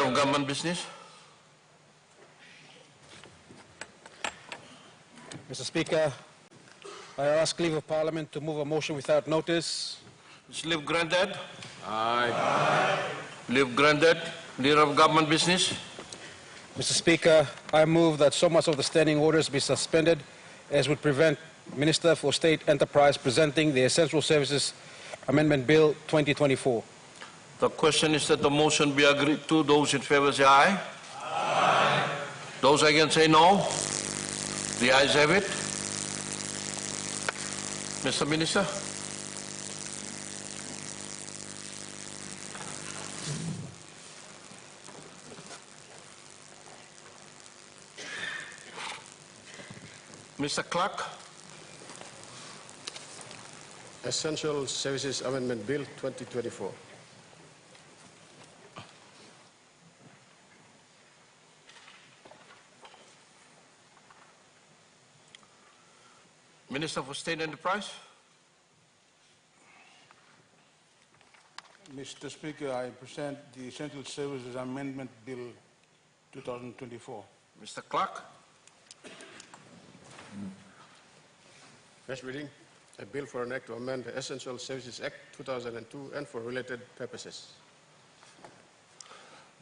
of Government Business. Mr. Speaker, I ask leave of Parliament to move a motion without notice. Is leave granted? Aye. Leave granted. Leader of Government Business. Mr. Speaker, I move that so much of the standing orders be suspended as would prevent Minister for State Enterprise presenting the Essential Services Amendment Bill 2024. The question is that the motion be agreed to. Those in favor say aye. Aye. Those against say no. The ayes have it. Mr. Minister. Mr. Clerk. Essential Services Amendment Bill 2024. Minister for State Enterprise. Mr. Speaker, I present the Essential Services Amendment Bill 2024. Mr. Clerk. First reading, a bill for an act to amend the Essential Services Act 2002 and for related purposes.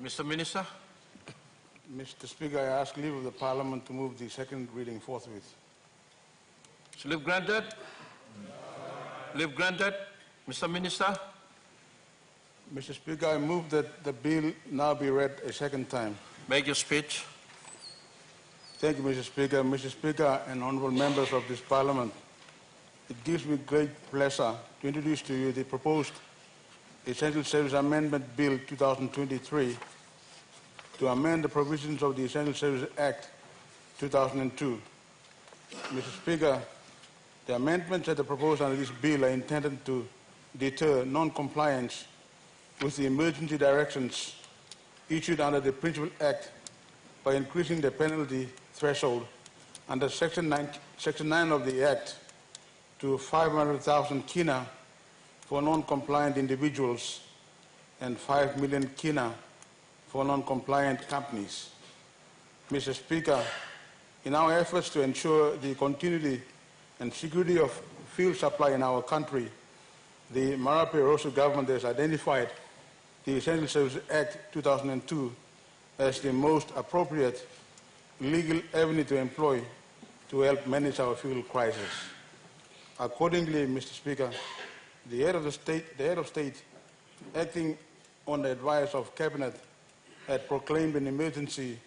Mr. Minister. Mr. Speaker, I ask leave of the Parliament to move the second reading forthwith. Is leave granted? Leave granted. Mr. Minister. Mr. Speaker, I move that the bill now be read a second time. Make your speech. Thank you, Mr. Speaker. Mr. Speaker and honourable members of this Parliament, it gives me great pleasure to introduce to you the proposed Essential Service Amendment Bill 2023 to amend the provisions of the Essential Services Act 2002. Mr. Speaker, the amendments that are proposed under this bill are intended to deter non-compliance with the emergency directions issued under the Principal Act by increasing the penalty threshold under Section 9 of the Act to 500,000 kina for non-compliant individuals and 5 million kina for non-compliant companies. Mr. Speaker, in our efforts to ensure the continuity and security of fuel supply in our country, the Marape-Rosso government has identified the Essential Services Act 2002 as the most appropriate legal avenue to employ to help manage our fuel crisis. Accordingly, Mr. Speaker, the head of state, acting on the advice of Cabinet, had proclaimed an emergency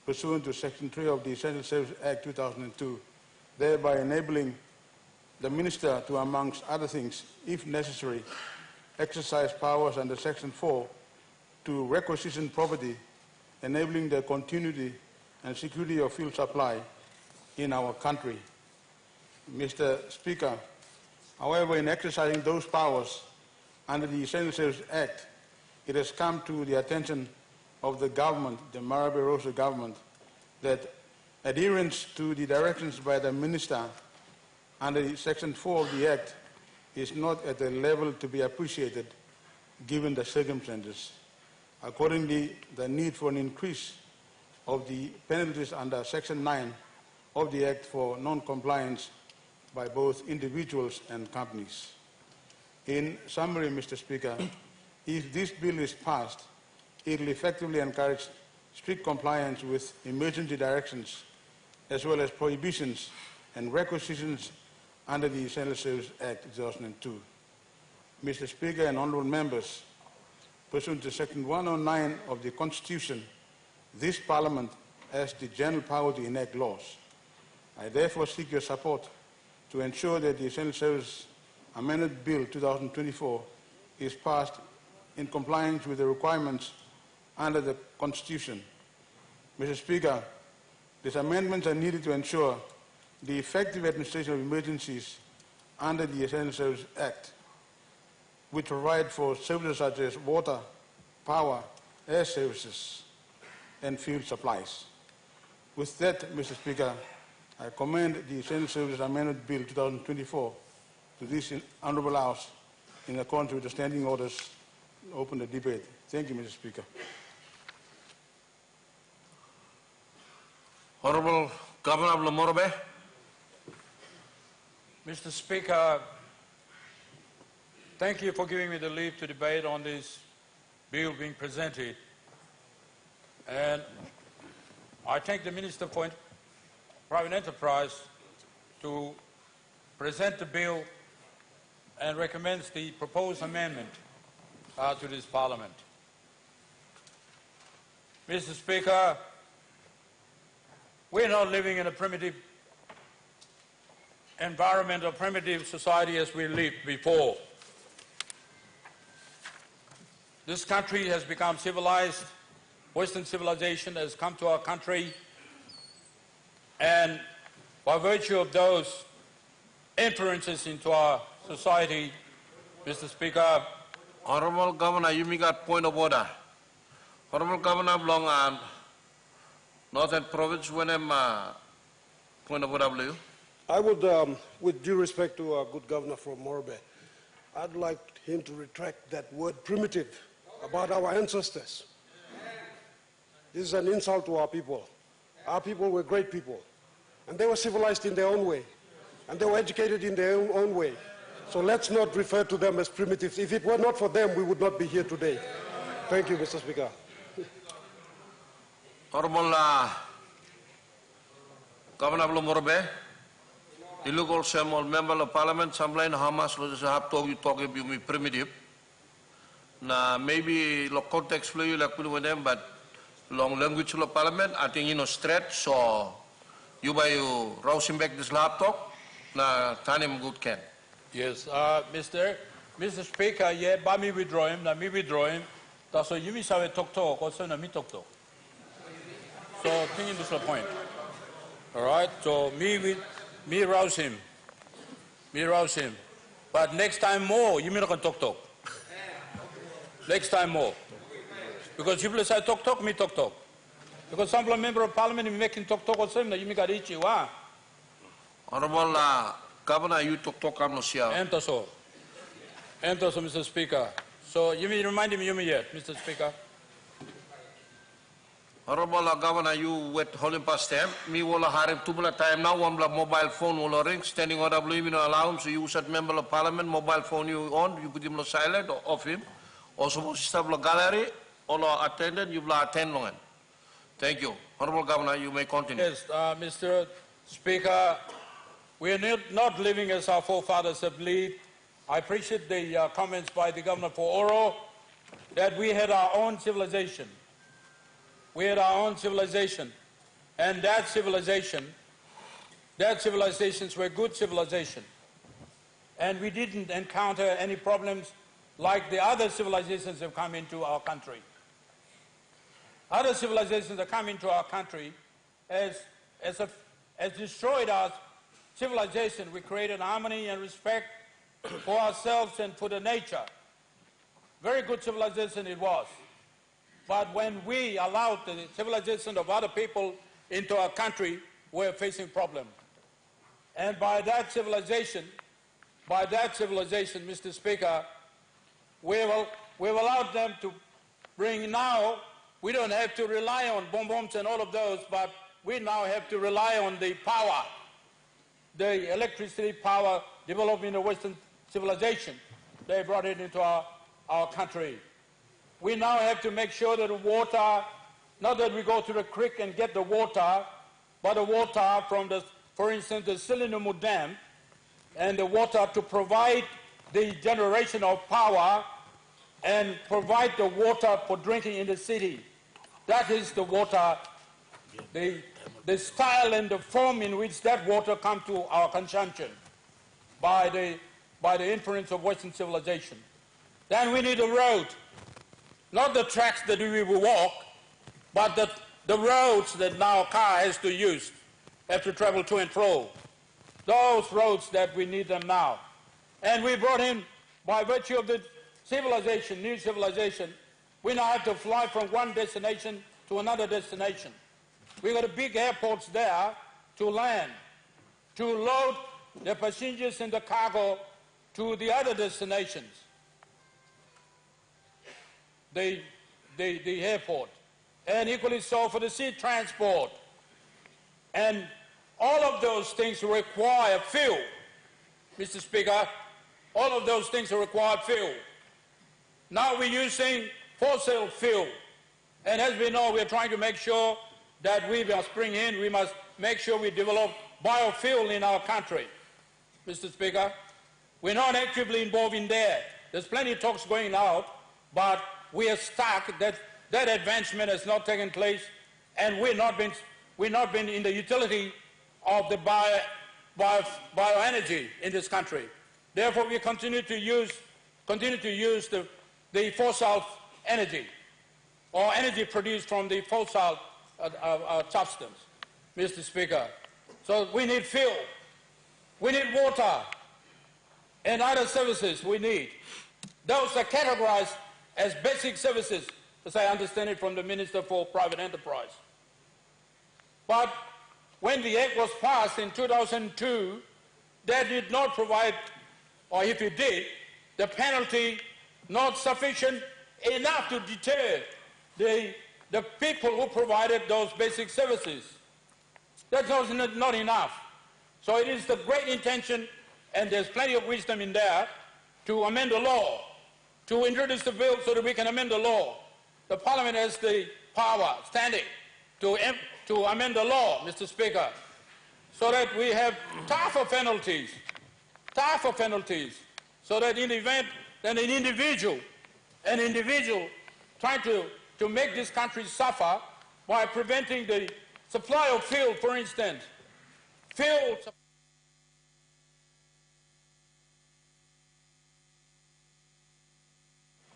pursuant to Section 3 of the Essential Services Act 2002, thereby enabling the Minister to, amongst other things, if necessary, exercise powers under Section 4 to requisition property, enabling the continuity and security of fuel supply in our country. Mr. Speaker, however, in exercising those powers under the Essential Services Act, it has come to the attention of the government, the Marape-Rosso government, that adherence to the directions by the Minister under Section 4 of the Act is not at a level to be appreciated given the circumstances. Accordingly, the need for an increase of the penalties under Section 9 of the Act for non-compliance by both individuals and companies. In summary, Mr. Speaker, if this bill is passed, it will effectively encourage strict compliance with emergency directions as well as prohibitions and requisitions under the Essential Services Act 2002. Mr. Speaker and honourable members, pursuant to Section 109 of the Constitution, this Parliament has the general power to enact laws. I therefore seek your support to ensure that the Essential Services Amendment Bill 2024 is passed in compliance with the requirements under the Constitution. Mr. Speaker, these amendments are needed to ensure the effective administration of emergencies under the Essential Services Act, which provide for services such as water, power, air services, and fuel supplies. With that, Mr. Speaker, I commend the Essential Services Amendment Bill 2024 to this Honourable House in accordance with the standing orders. Open the debate. Thank you, Mr. Speaker. Honorable Governor of Morobe. Mr. Speaker, thank you for giving me the leave to debate on this bill being presented. And I thank the Minister for Private Enterprise to present the bill and recommends the proposed amendment to this Parliament. Mr. Speaker, we're not living in a primitive environment or primitive society as we lived before. This country has become civilized. Western civilization has come to our country, and by virtue of those influences into our society, Mr. Speaker. Honorable Governor, you make a point of order. Honorable Governor of Long Island, Northern Province, when I'm point of order, I would, with due respect to our good governor from Morobe, I'd like him to retract that word primitive about our ancestors. This is an insult to our people. Our people were great people, and they were civilized in their own way, and they were educated in their own way. So let's not refer to them as primitives. If it were not for them, we would not be here today. Thank you, Mr. Speaker. Honorable Governor of Morobe, the local Samuel Member of Parliament, Samlain Hamas was have to you talk about me primitive. Na maybe lo context flow you like with them, but long language of Parliament, I think you know straight, so you by you rousing back this laptop, na tanim good can. Yes, Mr. Speaker, yeah, but me withdraw him, na me withdraw him. That's why you miss our talk, also na me talk. So, thinking this is the point. All right, so me rouse him. Me rouse him. But next time more, you mean I can talk. Next time more. Because if you say talk, me talk. Because some member of Parliament is making talk also, you make a reach you. Honorable Governor, you talk I'm not sure. Enter so, Mr. Speaker. So you may remind me, yet, Mr. Speaker. Honorable Governor, you wait holding past time. Me will have 2 time now. One mobile phone will ring. Standing order of leaving allowance. So you said member of Parliament mobile phone you on. You put him on silent or off him. Also, stop the gallery. All attended. You will attend long. Thank you, Honorable Governor. You may continue. Yes, Mr. Speaker. We are not living as our forefathers have lived. I appreciate the comments by the Governor for Oro that we had our own civilization. We had our own civilization, and that civilizations were good civilization. And we didn't encounter any problems like the other civilizations have come into our country. Other civilizations that come into our country has destroyed our civilization. We created harmony and respect for ourselves and for the nature. Very good civilization it was. But when we allowed the civilization of other people into our country, we're facing problems. And by that civilization, Mr. Speaker, we've allowed them to bring now, we don't have to rely on bombs and all of those, but we now have to rely on the power, the electricity power developed in the Western civilization. They brought it into our country. We now have to make sure that the water, not that we go to the creek and get the water, but the water from for instance, the Silinamu Dam, and the water to provide the generation of power and provide the water for drinking in the city. That is the water, the style and the form in which that water comes to our consumption by the influence of Western civilization. Then we need a road. Not the tracks that we will walk, but the roads that now a car has to use, have to travel to and fro. Those roads that we need them now. And we brought in, by virtue of the civilization, new civilization, we now have to fly from one destination to another destination. We've got big airports there to land, to load the passengers and the cargo to the other destinations. The airport, and equally so for the sea transport. And all of those things require fuel, Mr. Speaker. All of those things require fuel. Now we're using fossil fuel. And as we know, we're trying to make sure that we must make sure we develop biofuel in our country, Mr. Speaker. We're not actively involved in there. There's plenty of talks going out, but we are stuck. That advancement has not taken place, and we've not been in the utility of the bioenergy in this country. Therefore, we continue to use the fossil energy, or energy produced from the fossil substance, Mr. Speaker. So we need fuel, we need water, and other services we need. Those are categorized as basic services, as I understand it from the Minister for Private Enterprise. But when the Act was passed in 2002, that did not provide, or if it did, the penalty not sufficient enough to deter the people who provided those basic services. That's not enough. So it is the great intention, and there's plenty of wisdom in there, to amend the law, to introduce the bill so that we can amend the law. The Parliament has the power, standing, to amend the law, Mr. Speaker, so that we have tougher penalties, so that in the event that an individual trying to make this country suffer by preventing the supply of fuel, for instance,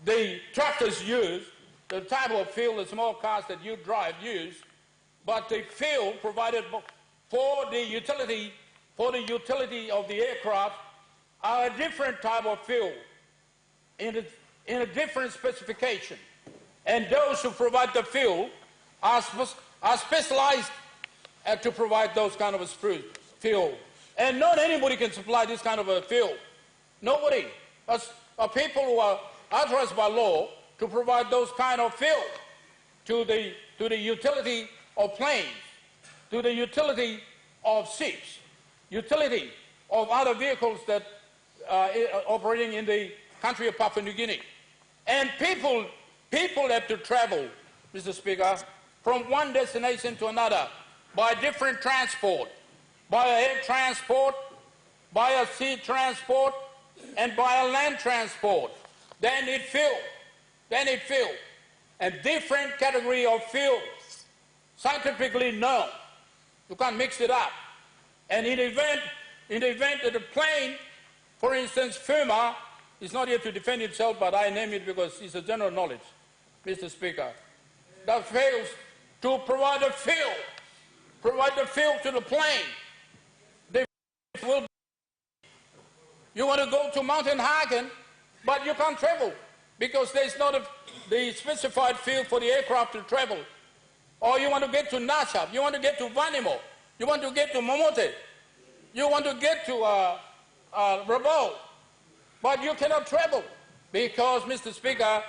the tractors use, the type of fuel the small cars that you drive use, but the fuel provided for the utility of the aircraft are a different type of fuel in a different specification. And those who provide the fuel are specialized to provide those kind of fuel. And not anybody can supply this kind of a fuel. Nobody. People who are authorized by law to provide those kind of fuel to the utility of planes, to the utility of ships, utility of other vehicles that are operating in the country of Papua New Guinea. And people have to travel, Mr. Speaker, from one destination to another by different transport, by air transport, by a sea transport, and by a land transport. They need fuel. And different category of fuel, scientifically known. You can't mix it up. And in the event that the plane, for instance, FEMA, is not here to defend itself, but I name it because it's a general knowledge, Mr. Speaker, that fails to provide the fuel to the plane. You want to go to Mountain Hagen, but you can't travel because there's not the specified fuel for the aircraft to travel. Or you want to get to Nashab, you want to get to Vanimo, you want to get to Momote, you want to get to Rabaul, but you cannot travel because, Mr. Speaker,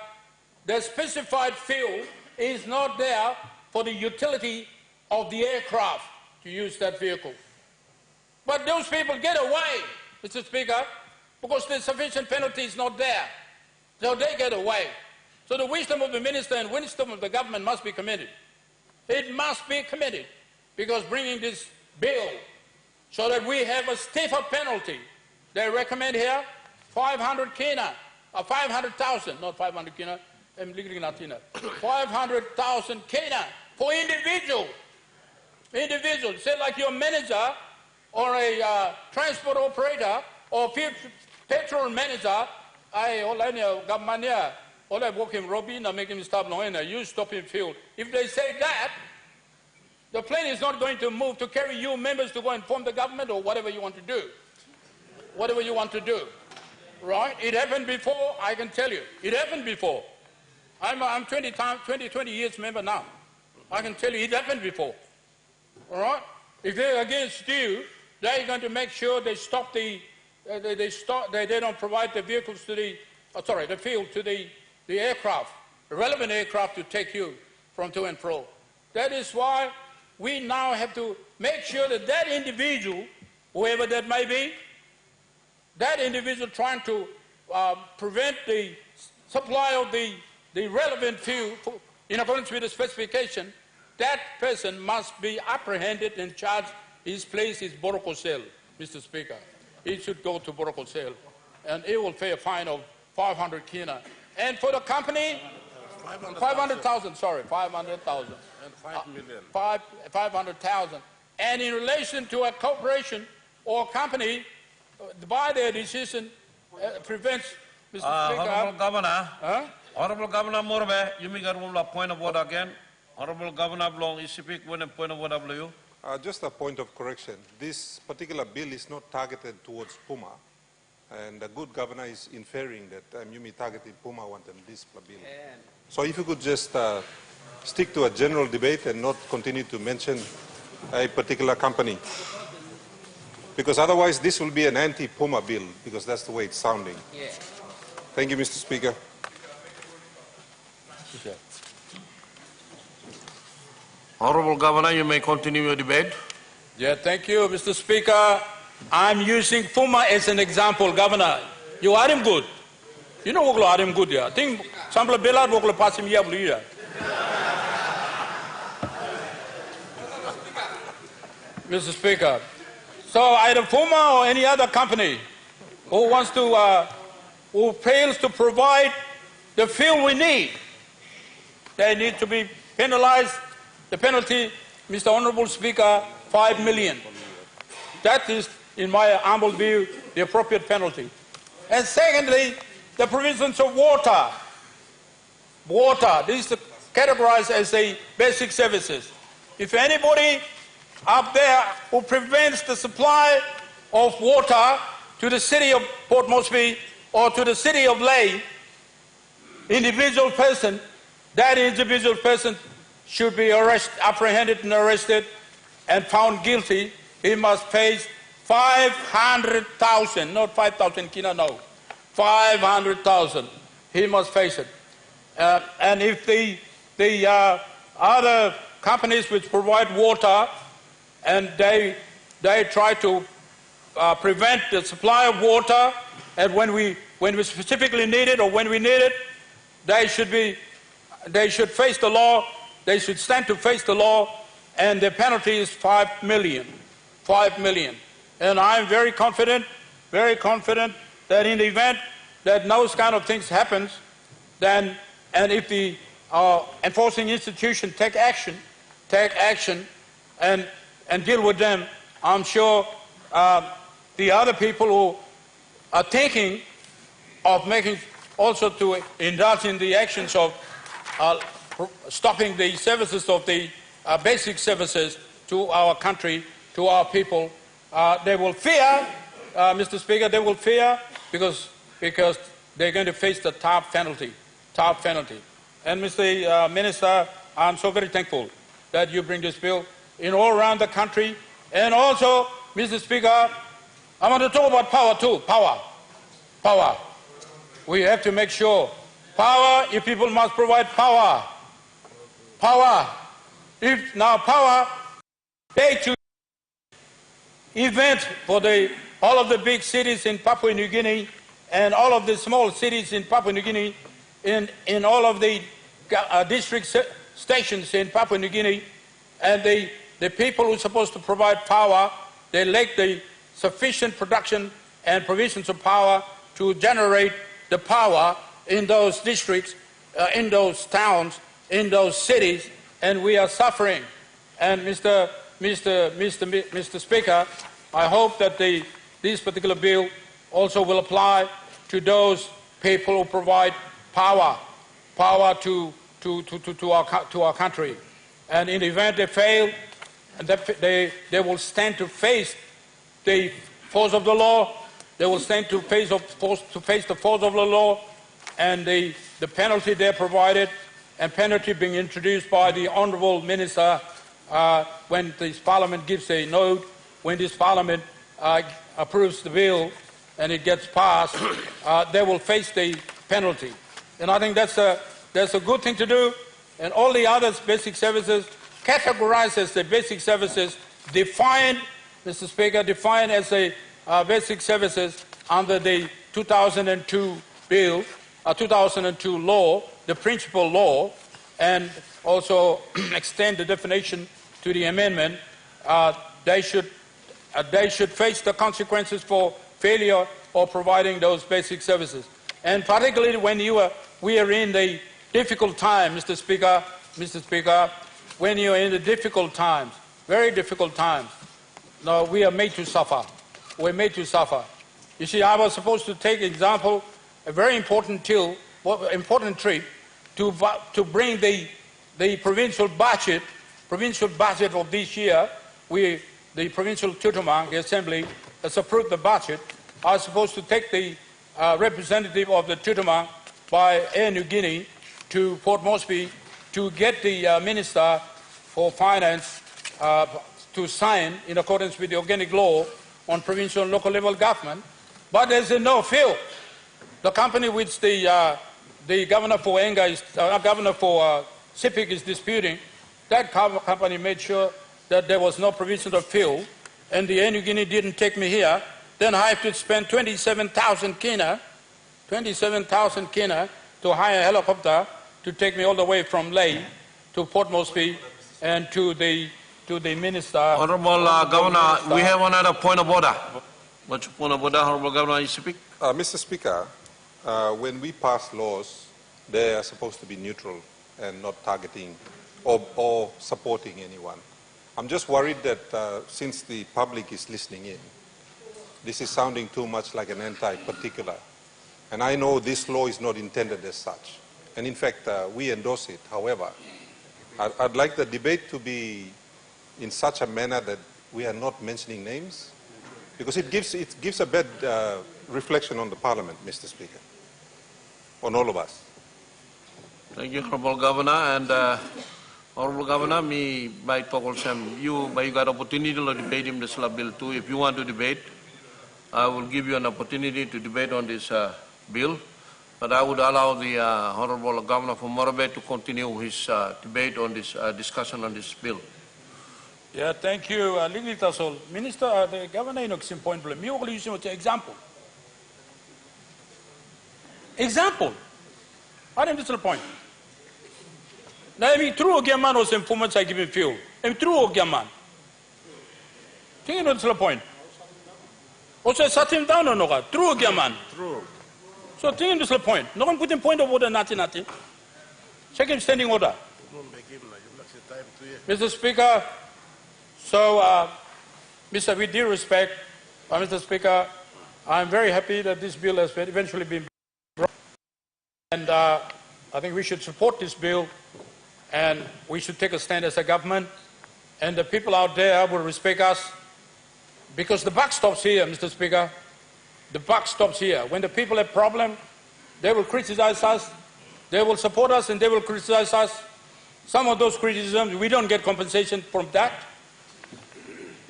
the specified fuel is not there for the utility of the aircraft to use that vehicle. But those people get away, Mr. Speaker, because the sufficient penalty is not there. So they get away. So the wisdom of the minister and wisdom of the government must be committed. It must be committed, because bringing this bill so that we have a stiffer penalty. They recommend here 500 kina, 500,000, not 500 kina, 500,000 kina for individual. Say like your manager or a transport operator or petrol manager, you stop in field. If they say that, the plane is not going to move to carry you members to go inform the government or whatever you want to do. Whatever you want to do. Right? It happened before, I can tell you. It happened before. I'm 20 years member now. I can tell you it happened before. All right? If they're against you, they're going to make sure they stop they don't provide the vehicles to the fuel to the aircraft, the relevant aircraft to take you from to and fro. That is why we now have to make sure that that individual, whoever that may be, that individual trying to prevent the supply of the relevant fuel in accordance with the specification, that person must be apprehended and charged. His place is Boroko cell, Mr. Speaker. He should go to Boroko cell, and he will pay a fine of 500 kina. And for the company, 500,000, sorry, 500,000. And 5 million. 500,000. And in relation to a corporation or company, by their decision, prevents, Mr. Speaker. Honorable Governor, Honorable Governor Morbe, you make a point of order again. Honorable Governor Blong, you speak when a point of order of you. Just a point of correction. This particular bill is not targeted towards Puma. And the good governor is inferring that Yumi targeted Puma one than this bill. So if you could just stick to a general debate and not continue to mention a particular company. Because otherwise this will be an anti-Puma bill, because that's the way it's sounding. Yeah. Thank you, Mr. Speaker. Okay. Honorable Governor, you may continue your debate. Yeah, thank you, Mr. Speaker. I'm using Puma as an example, Governor. You are him good. You know what are him good, yeah. I think some of the Bellard will pass him here. Mr. Speaker. So either Puma or any other company who wants to, who fails to provide the fuel we need, they need to be penalized. The penalty, Mr. Honorable Speaker, 5 million. That is, in my humble view, the appropriate penalty. And secondly, the provisions of water. Water, this is categorized as a basic services. If anybody up there who prevents the supply of water to the city of Port Moresby or to the city of Lae, individual person, that individual person should be apprehended and arrested and found guilty. He must face 500,000, not 5,000 kina, no, 500,000. He must face it. And if the other companies which provide water and they try to prevent the supply of water, and when we specifically need it or when we need it, they should face the law. They should stand to face the law, and the penalty is 5 million. 5 million. And I'm very confident that in the event that those kind of things happens, then, and if the enforcing institution take action and deal with them, I'm sure the other people who are thinking of making also to indulge in the actions of stopping the services of the basic services to our country, to our people, they will fear, Mr. Speaker, they will fear because they're going to face the top penalty. And Mr. Minister, I'm so very thankful that you bring this bill in all around the country. And also, Mr. Speaker, I want to talk about power too. Power. We have to make sure power, if people must provide power. If now power, they to event for all of the big cities in Papua New Guinea and all of the small cities in Papua New Guinea, in all of the district stations in Papua New Guinea, and the people who are supposed to provide power, they lack the sufficient production and provisions of power to generate the power in those districts, in those towns, in those cities, and we are suffering. And Mr. Speaker, I hope that this particular bill also will apply to those people who provide power to our country. And in the event they fail, they will stand to face the force of the law. They will stand to face the force of the law, and the penalty they provided, and penalty being introduced by the Honourable Minister when this Parliament gives a note, when this Parliament approves the bill and it gets passed, they will face the penalty. And I think that's a good thing to do. And all the other basic services categorized as the basic services defined, Mr. Speaker, defined as a basic services under the 2002 bill, 2002 law, the principal law, and also extend the definition to the amendment. They should face the consequences for failure of providing those basic services. And particularly when we are in the difficult time, Mr. Speaker, when you are in the difficult times, very difficult times, now we are made to suffer. We're made to suffer. You see, I was supposed to take example, a very important trip to bring the provincial budget of this year. The provincial TVWAN, the Assembly, has approved the budget. I was supposed to take the representative of the TVWAN by Air New Guinea to Port Moresby to get the Minister for Finance to sign in accordance with the organic law on provincial and local level government. But there's no field. The company which the governor for governor for CIPIC is disputing, that company made sure that there was no provision of field, and the Air New Guinea didn't take me here. Then I have to spend 27,000 kina to hire a helicopter to take me all the way from Lae to Port Moresby and to the Minister. Honorable Governor, we have another point of order. What's your point of order, Honorable Governor? You speak. Mr. Speaker, when we pass laws, they are supposed to be neutral and not targeting or supporting anyone. I'm just worried that since the public is listening in, this is sounding too much like an anti-particular. And I know this law is not intended as such. And in fact, we endorse it. However, I'd like the debate to be in such a manner that we are not mentioning names, because it gives a bad reflection on the Parliament, Mr. Speaker, on all of us. Thank you, Honorable Governor. And Honorable Governor, me by Tokol you got opportunity to debate in this bill too. If you want to debate, I will give you an opportunity to debate on this bill. But I would allow the Honorable Governor from Morbe to continue his debate on this discussion on this bill. Yeah, thank you. Minister, the Governor in point blame. Me only use example. Example. I didn't the point. Now, I mean, true again, man, was informants I give him fuel. I'm true again, man. Think you know the point. Also, sat him down or no? True again, man. True. So, think the point. No one put in point of order, nothing. Check him standing order. Mr. Speaker, so, with due respect, Mr. Speaker, I'm very happy that this bill has eventually been brought. And I think we should support this bill, and we should take a stand as a government. And the people out there will respect us, because the buck stops here, Mr. Speaker. The buck stops here. When the people have problems, they will criticize us, they will support us, and they will criticize us. Some of those criticisms, we don't get compensation from that.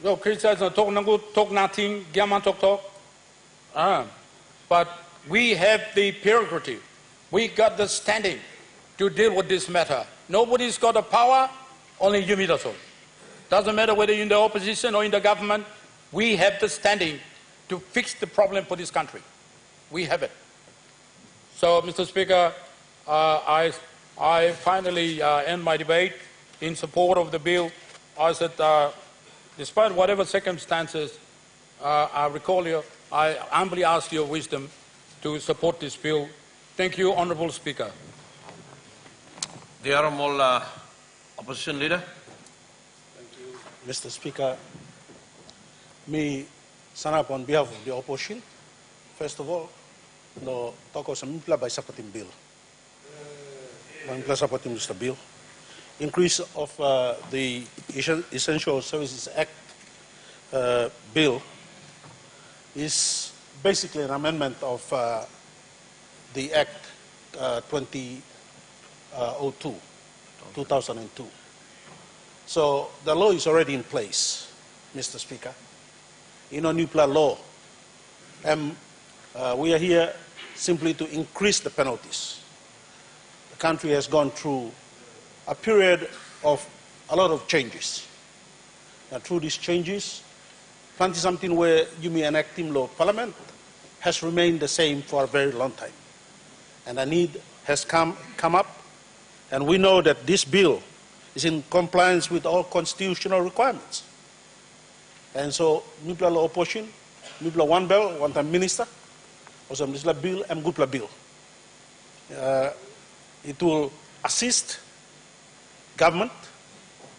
No, criticize, talk nothing, talk. But we have the prerogative. We got the standing to deal with this matter. Nobody's got the power, only you, Midaso. Doesn't matter whether you're in the opposition or in the government, we have the standing to fix the problem for this country. We have it. So, Mr. Speaker, I finally end my debate in support of the bill. I said, despite whatever circumstances, I humbly ask your wisdom to support this bill. Thank you, Honourable Speaker. The Honourable Opposition Leader. Thank you, Mr. Speaker. Me stand up on behalf of the opposition. First of all, no toko sa mimpla by supporting bill. Mimpla supporting Mr. Bill. Increase of the Essential Services Act bill is basically an amendment of the Act 2002. So the law is already in place, Mr. Speaker. In a nuclear law, we are here simply to increase the penalties. The country has gone through a period of a lot of changes. through these changes, 20-something where you may enact law, Parliament has remained the same for a very long time. And a need has come up, and we know that this bill is in compliance with all constitutional requirements. And so, nuclear opposition, nuclear one bill, one time minister, or some bill, and good bill. It will assist government,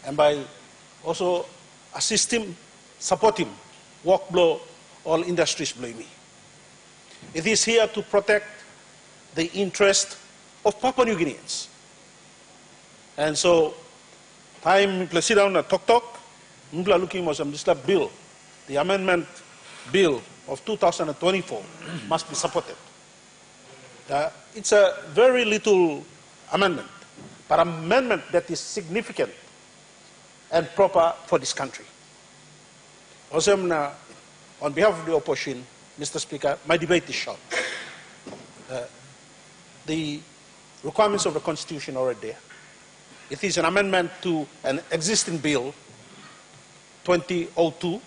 and by also assist him, support him, work blow all industries blame me. It is here to protect the interest of Papua New Guineans. And so, time to sit down and talk, looking for some bill, the amendment bill of 2024 must be supported. It's a very little amendment, but an amendment that is significant and proper for this country. Also, on behalf of the opposition, Mr. Speaker, my debate is short. The requirements of the Constitution are already there. It is an amendment to an existing bill, 2002,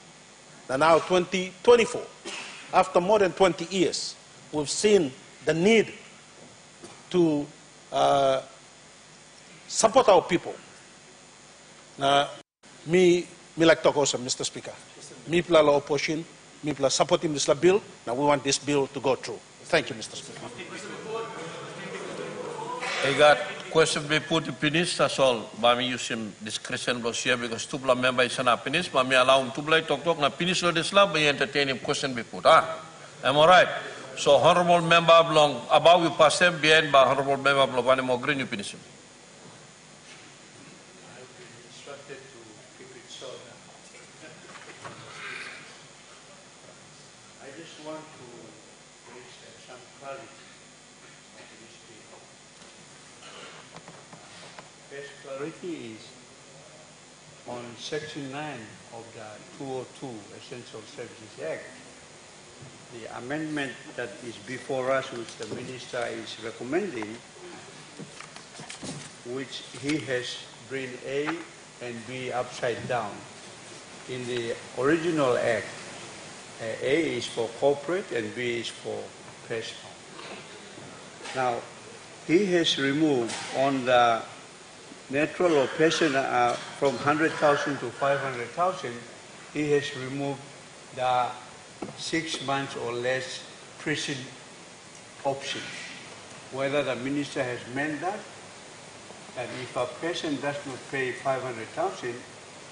and now 2024. After more than 20 years, we've seen the need to support our people. Me like talk also, Mr. Speaker. Me plala opposition, me plala supporting this bill. Now we want this bill to go through. Thank you, Mr. Speaker. I got question be put to finish, that's all. But me use some discretion block here because two members is not finished. But me allow him to talk na finish this lab, but entertain him question be put. Am I right? So honorable member belong about we pass them behind, but honorable member belong one more green you finish him. Clarity is on Section 9 of the 202 Essential Services Act. The amendment that is before us, which the Minister is recommending, which he has bring A and B upside down. In the original Act, A is for corporate and B is for personal. Now, he has removed on the natural or personal from 100,000 to 500,000, he has removed the 6 months or less prison option. Whether the minister has meant that if a person does not pay 500,000,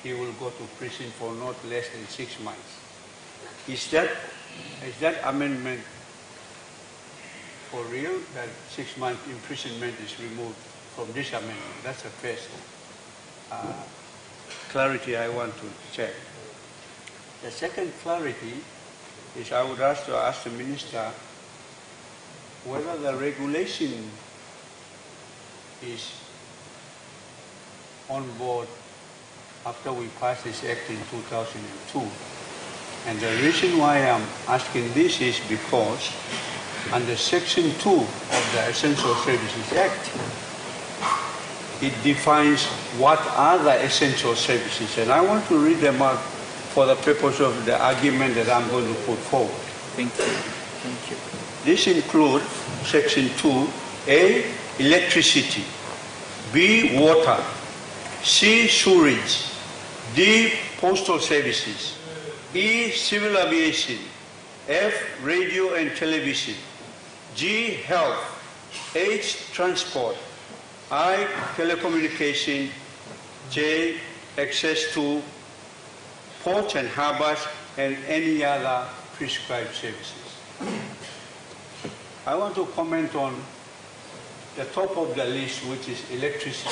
he will go to prison for not less than 6 months. Is that amendment for real, that 6 month imprisonment is removed from this amendment? That's the first clarity I want to check. The second clarity is I would ask the Minister whether the regulation is on board after we passed this Act in 2002. And the reason why I'm asking this is because under Section 2 of the Essential Services Act, it defines what are the essential services. And I want to read them out for the purpose of the argument that I'm going to put forward. Thank you. Thank you. This includes Section 2, A, electricity, B, water, C, sewerage, D, postal services, E, civil aviation, F, radio and television, G, health, H, transport, I, telecommunication, J, access to ports and harbors and any other prescribed services. I want to comment on the top of the list, which is electricity.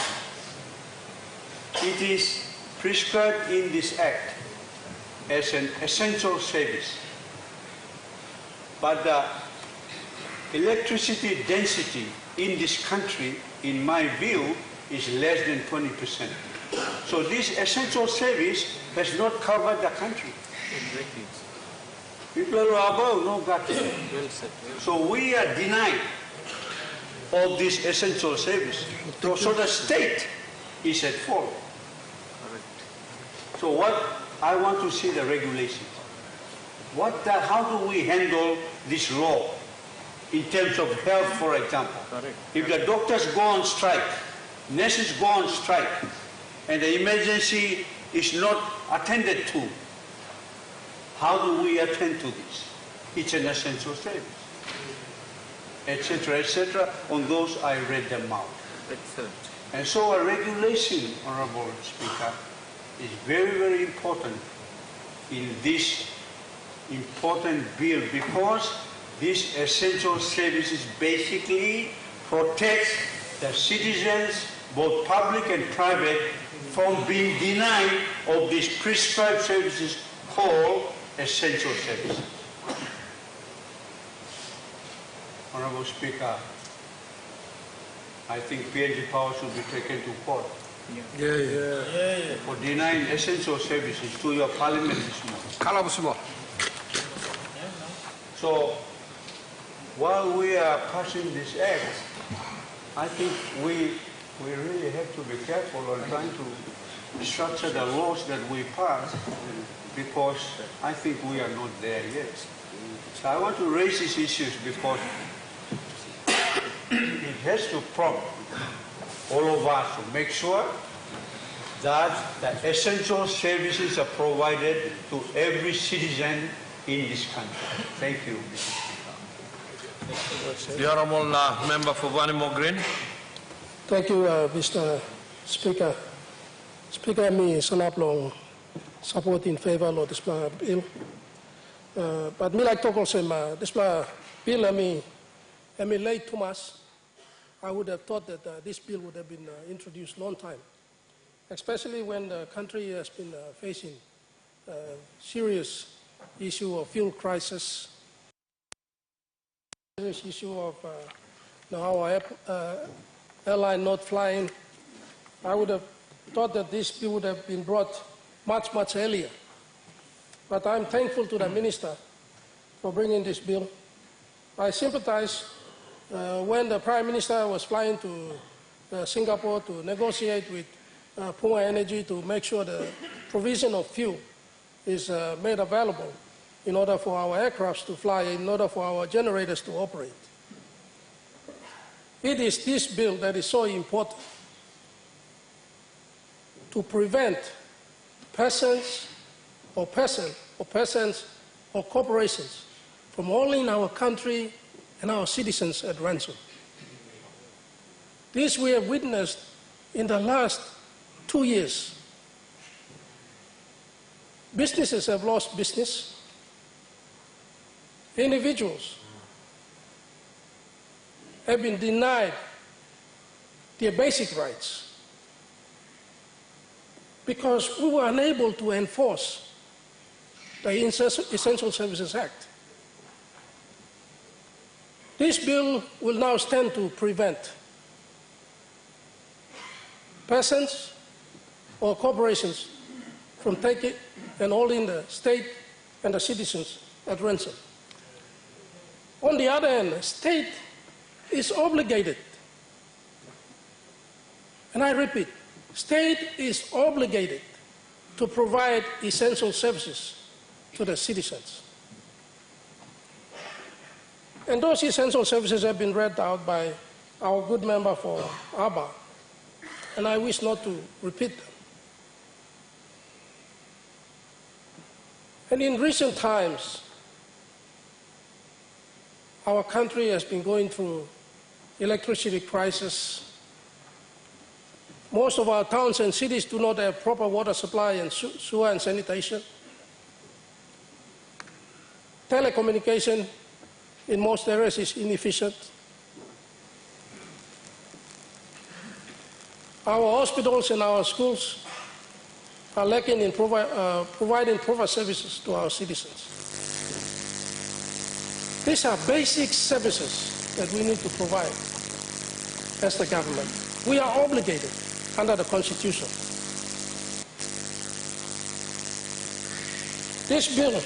It is prescribed in this Act as an essential service. But the electricity density in this country, in my view, is less than 20%. So this essential service has not covered the country. People are above, no got it. So we are denied of this essential service. So the state is at fault. So what I want to see the regulations. How do we handle this law in terms of health, for example? Correct. If the doctors go on strike, nurses go on strike, and the emergency is not attended to, how do we attend to this? It's an essential service, etc., etc. On those, I read them out. Excellent. And so a regulation, Honorable Speaker, is very, very important in this important bill, because this essential services basically protects the citizens, both public and private, from being denied of these prescribed services called essential services. Honorable Speaker, I think PNG power should be taken to court for denying essential services to your parliament this morning. So, while we are passing this act, I think we really have to be careful on trying to structure the laws that we pass, because I think we are not there yet. So I want to raise these issues because it has to prompt all of us to make sure that the essential services are provided to every citizen in this country. Thank you, Mr. Speaker. The Honourable Member for Vanimo Green. Thank you, Mr. Speaker. Speaker, me Sanaplong support in favor of this bill. But me like talk also this bill I mean late too much. I would have thought that this bill would have been introduced long time, especially when the country has been facing serious issue of fuel crisis, serious issue of our airline not flying. I would have thought that this bill would have been brought much, much earlier. But I'm thankful to the Minister for bringing this bill. I sympathize when the Prime Minister was flying to Singapore to negotiate with Puma Energy to make sure the provision of fuel is made available in order for our aircrafts to fly, in order for our generators to operate. It is this bill that is so important to prevent persons or corporations from holding our country and our citizens at ransom. This we have witnessed in the last 2 years. Businesses have lost business. Individuals have been denied their basic rights because we were unable to enforce the Essential Services Act. This bill will now stand to prevent persons or corporations from taking and holding the state and the citizens at ransom. On the other hand, the state is obligated, and I repeat, state is obligated to provide essential services to the citizens. And those essential services have been read out by our good member for ABBA, and I wish not to repeat them. And in recent times, our country has been going through electricity crisis. Most of our towns and cities do not have proper water supply and sewer and sanitation. Telecommunication in most areas is inefficient. Our hospitals and our schools are lacking in providing proper services to our citizens. These are basic services that we need to provide as the government. We are obligated under the Constitution. This bill,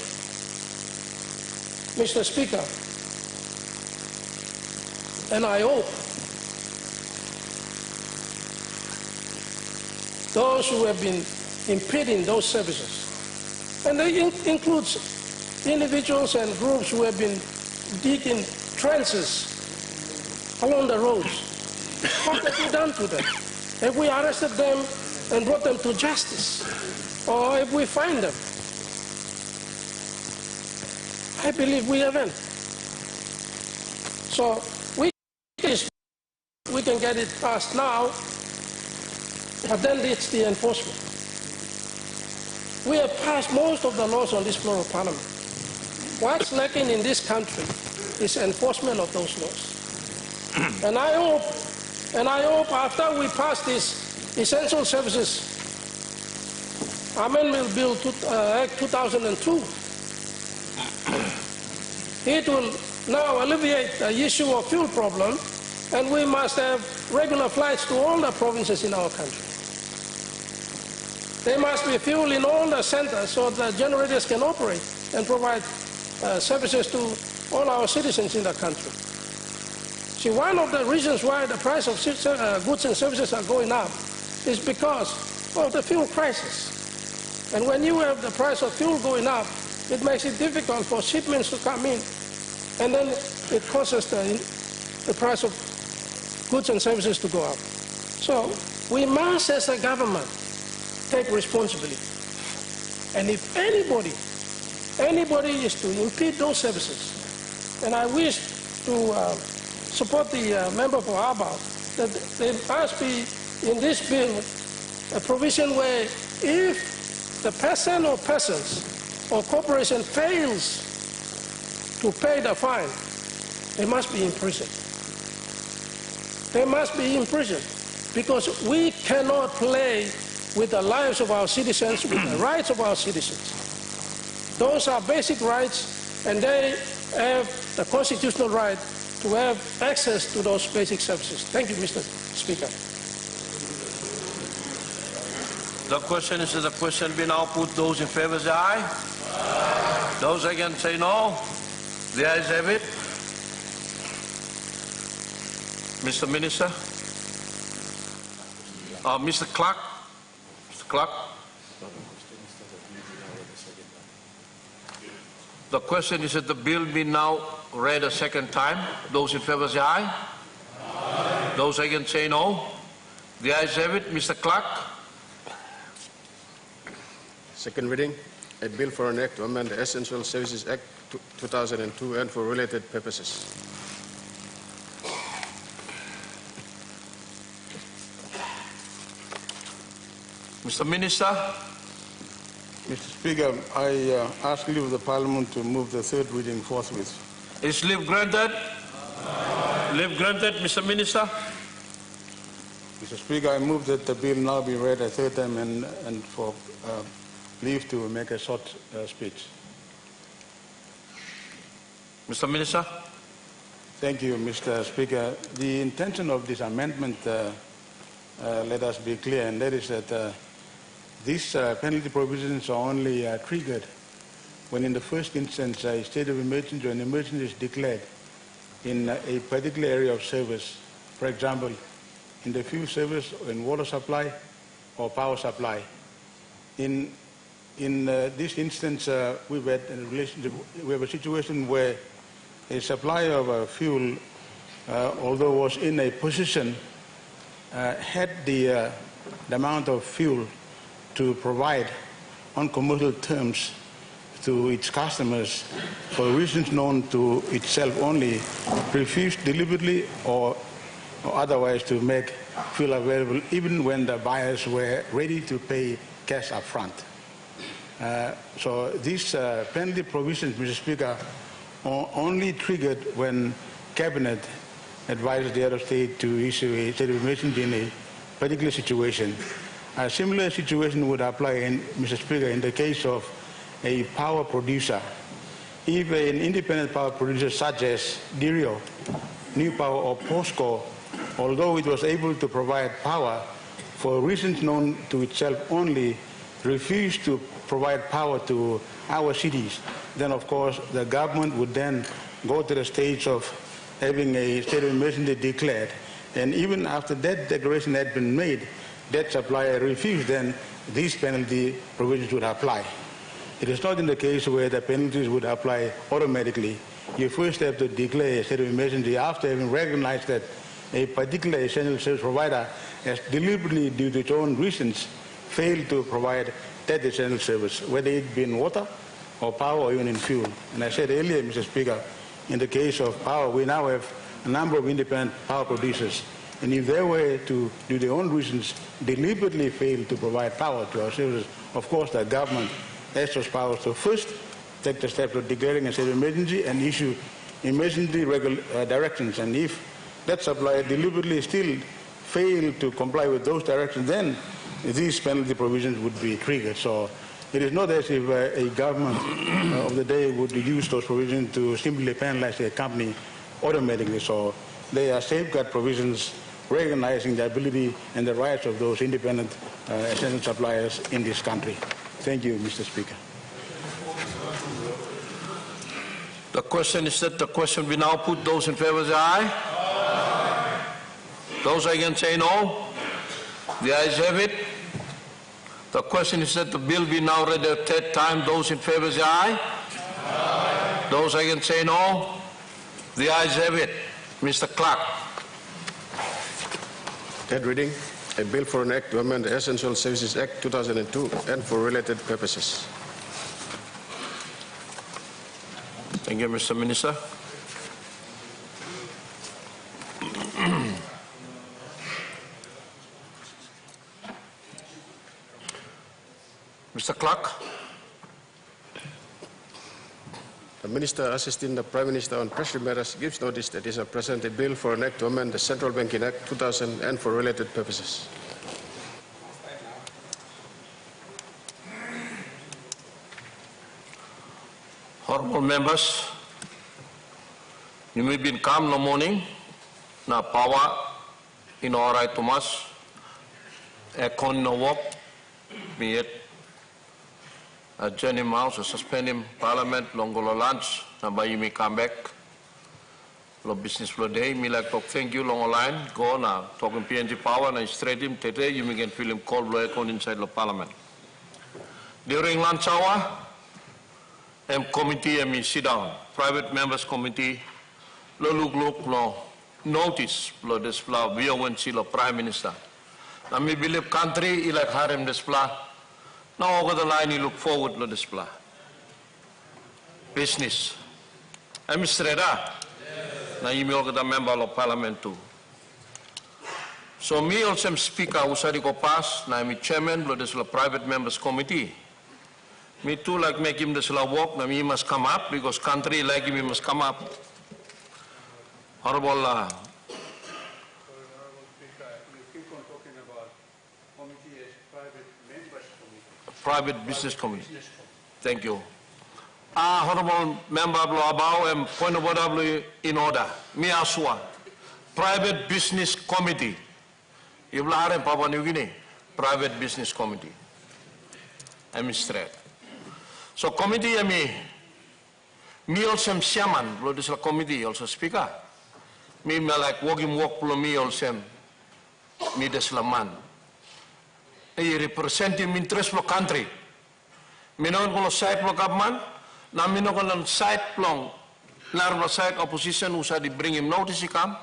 Mr. Speaker, and I hope those who have been impeding those services And they includes individuals and groups who have been digging trenches along the roads. What have we done to them? Have we arrested them and brought them to justice? Or have we fined them? I believe we haven't. So we can get it passed now, but then it's the enforcement. We have passed most of the laws on this floor of Parliament. What's lacking in this country is enforcement of those laws. And I hope after we pass this Essential Services Amendment Bill Act 2002, it will now alleviate the issue of fuel problem, and we must have regular flights to all the provinces in our country. There must be fuel in all the centers so the generators can operate and provide services to all our citizens in the country. See, one of the reasons why the price of goods and services are going up is because of the fuel crisis. And when you have the price of fuel going up, it makes it difficult for shipments to come in, and then it causes the price of goods and services to go up. So we must, as a government, take responsibility. And if anybody is to impede those services, and I wish to support the member for Abba, that there must be in this bill a provision where if the person or persons or corporation fails to pay the fine, they must be imprisoned. They must be imprisoned because we cannot play with the lives of our citizens, with the rights of our citizens. Those are basic rights, and they have the constitutional right to have access to those basic services. Thank you, Mr. Speaker. The question is the question be now put. Those in favor say aye. Aye. Those against say no. The ayes have it. Mr. Minister. Mr. Clerk. Mr. Clerk. The question is that the bill be now read a second time. Those in favor say aye. Aye. Those against say no. The ayes have it. Mr. Clerk. Second reading, a bill for an act to amend the Essential Services Act 2002 and for related purposes. Mr. Minister. Mr. Speaker, I ask leave of the Parliament to move the third reading forthwith. Is leave granted? Leave granted, Mr. Minister. Mr. Speaker, I move that the bill now be read a third time and for leave to make a short speech. Mr. Minister. Thank you, Mr. Speaker. The intention of this amendment, let us be clear, and that is that these penalty provisions are only triggered when in the first instance a state of emergency or an emergency is declared in a particular area of service, for example, in the fuel service, or in water supply or power supply. In this instance, we have a situation where a supplier of fuel, although was in a position, had the amount of fuel to provide on commercial terms to its customers for reasons known to itself only, refused deliberately or otherwise to make fuel available even when the buyers were ready to pay cash up front. So these penalty provisions, Mr. Speaker, are only triggered when Cabinet advises the head of state to issue a state of emergency in a particular situation. A similar situation would apply, Mr. Speaker, in the case of a power producer. If an independent power producer such as Dirio, New Power or POSCO, although it was able to provide power for reasons known to itself only, refused to provide power to our cities, then of course the government would then go to the stage of having a state of emergency declared. And even after that declaration had been made, that supplier refused, then these penalty provisions would apply. it is not in the case where the penalties would apply automatically. You first have to declare a state of emergency after having recognized that a particular essential service provider has deliberately, due to its own reasons, failed to provide that essential service, whether it be in water or power or even in fuel. And I said earlier, Mr. Speaker, in the case of power, we now have a number of independent power producers. And if they were to, due to their own reasons, deliberately fail to provide power to our services, of course the government has those powers to first take the step of declaring a state of emergency and issue emergency directions. And if that supplier deliberately still fail to comply with those directions, then these penalty provisions would be triggered. So it is not as if a government of the day would use those provisions to simply penalize a company automatically. So they are safeguard provisions recognizing the ability and the rights of those independent essential suppliers in this country. Thank you, Mr. Speaker. The question is that the question we now put. Those in favor say aye. Aye. Those against say no. The ayes have it. The question is that the bill be now read a third time. Those in favor say aye. Aye. Those against say no. The ayes have it. Mr. Clark. Third reading, a bill for an act to amend the Essential Services Act 2002 and for related purposes. Thank you, Mr. Minister. Mr. Clark. The Minister assisting the Prime Minister on Treasury matters gives notice that he shall present a bill for an act to amend the Central Banking Act 2000 and for related purposes. Honorable members, you may be calm in the morning, na power in our right to mass, a con no work, be it adjourn him house or suspend him Parliament, longolo lunch, na ba you may come back, lo business flow day, me like talk thank you long line, go na talking PNG power na straight him today, you may can feel him cold blow con inside the Parliament. During lunch hour, committee sit down, private members committee, lo look lo notice lo display via when see lo Prime Minister. Na me believe country ilak harem display. Now over the line you look forward lo display. Business. I'm straight up. Na imi over the member of Parliament too. So me also am speaker usari ko pass na me chairman lo display private members committee. Me too like make him this work, na me must come up because country like him must come up. Honorable Honorable Speaker, you keep on talking about committee as private members committee. Private business committee. Thank you. Honorable member Abao and point of order in order. Me aswa. Private business committee. Ibla and Papua New Guinea. Private business committee. I'm straight. So committee me also chairman, lo this committee also speaker. Me like walking walk lo me also me this man. I represent him interest lo country. Me no ko side lo government, na me no ko side long, na side opposition usa di bring him notice he come.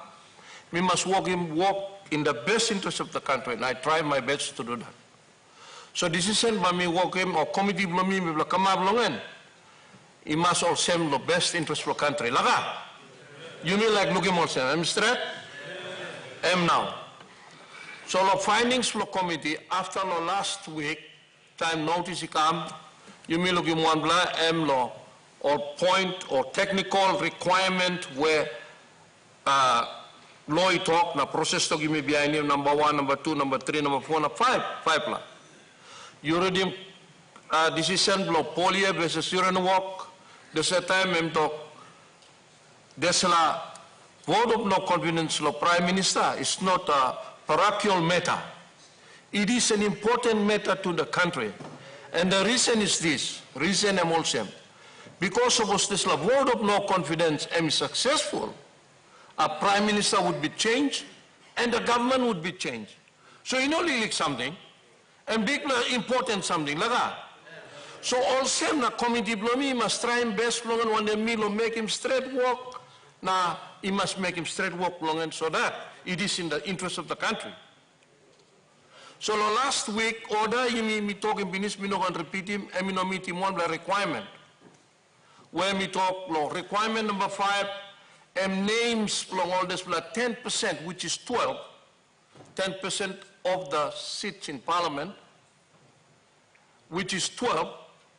Me must walk in the best interest of the country, and I try my best to do that. So decision by me walk him or committee by me will come up long. He must also the best interest for country. Laga, you mean like looking also? I'm straight. I'm now. So the findings for committee after the last week time notice he come. You mean looking one blah law or point or technical requirement where law talk na process to give me behind him number 1, number 2, number 3, number 4, number 5 lah. You read decision blow polia versus urine walk. The same time I'm talk. There's a vote of no confidence law Prime Minister. It's not a parochial matter. It is an important matter to the country. And the reason is this. Reason I'm also because of this vote of no confidence am successful, a Prime Minister would be changed and the government would be changed. So you know like something. And big important something like that. So all same na committee blomi must try him best long and when the meal make him straight walk. Now he must make him straight walk long and so that it is in the interest of the country. So last week order me talking business me no can repeat him and me no meet him one requirement. Where me talk requirement number 5 and names long all this 10% which is 10% of the seats in Parliament, which is 12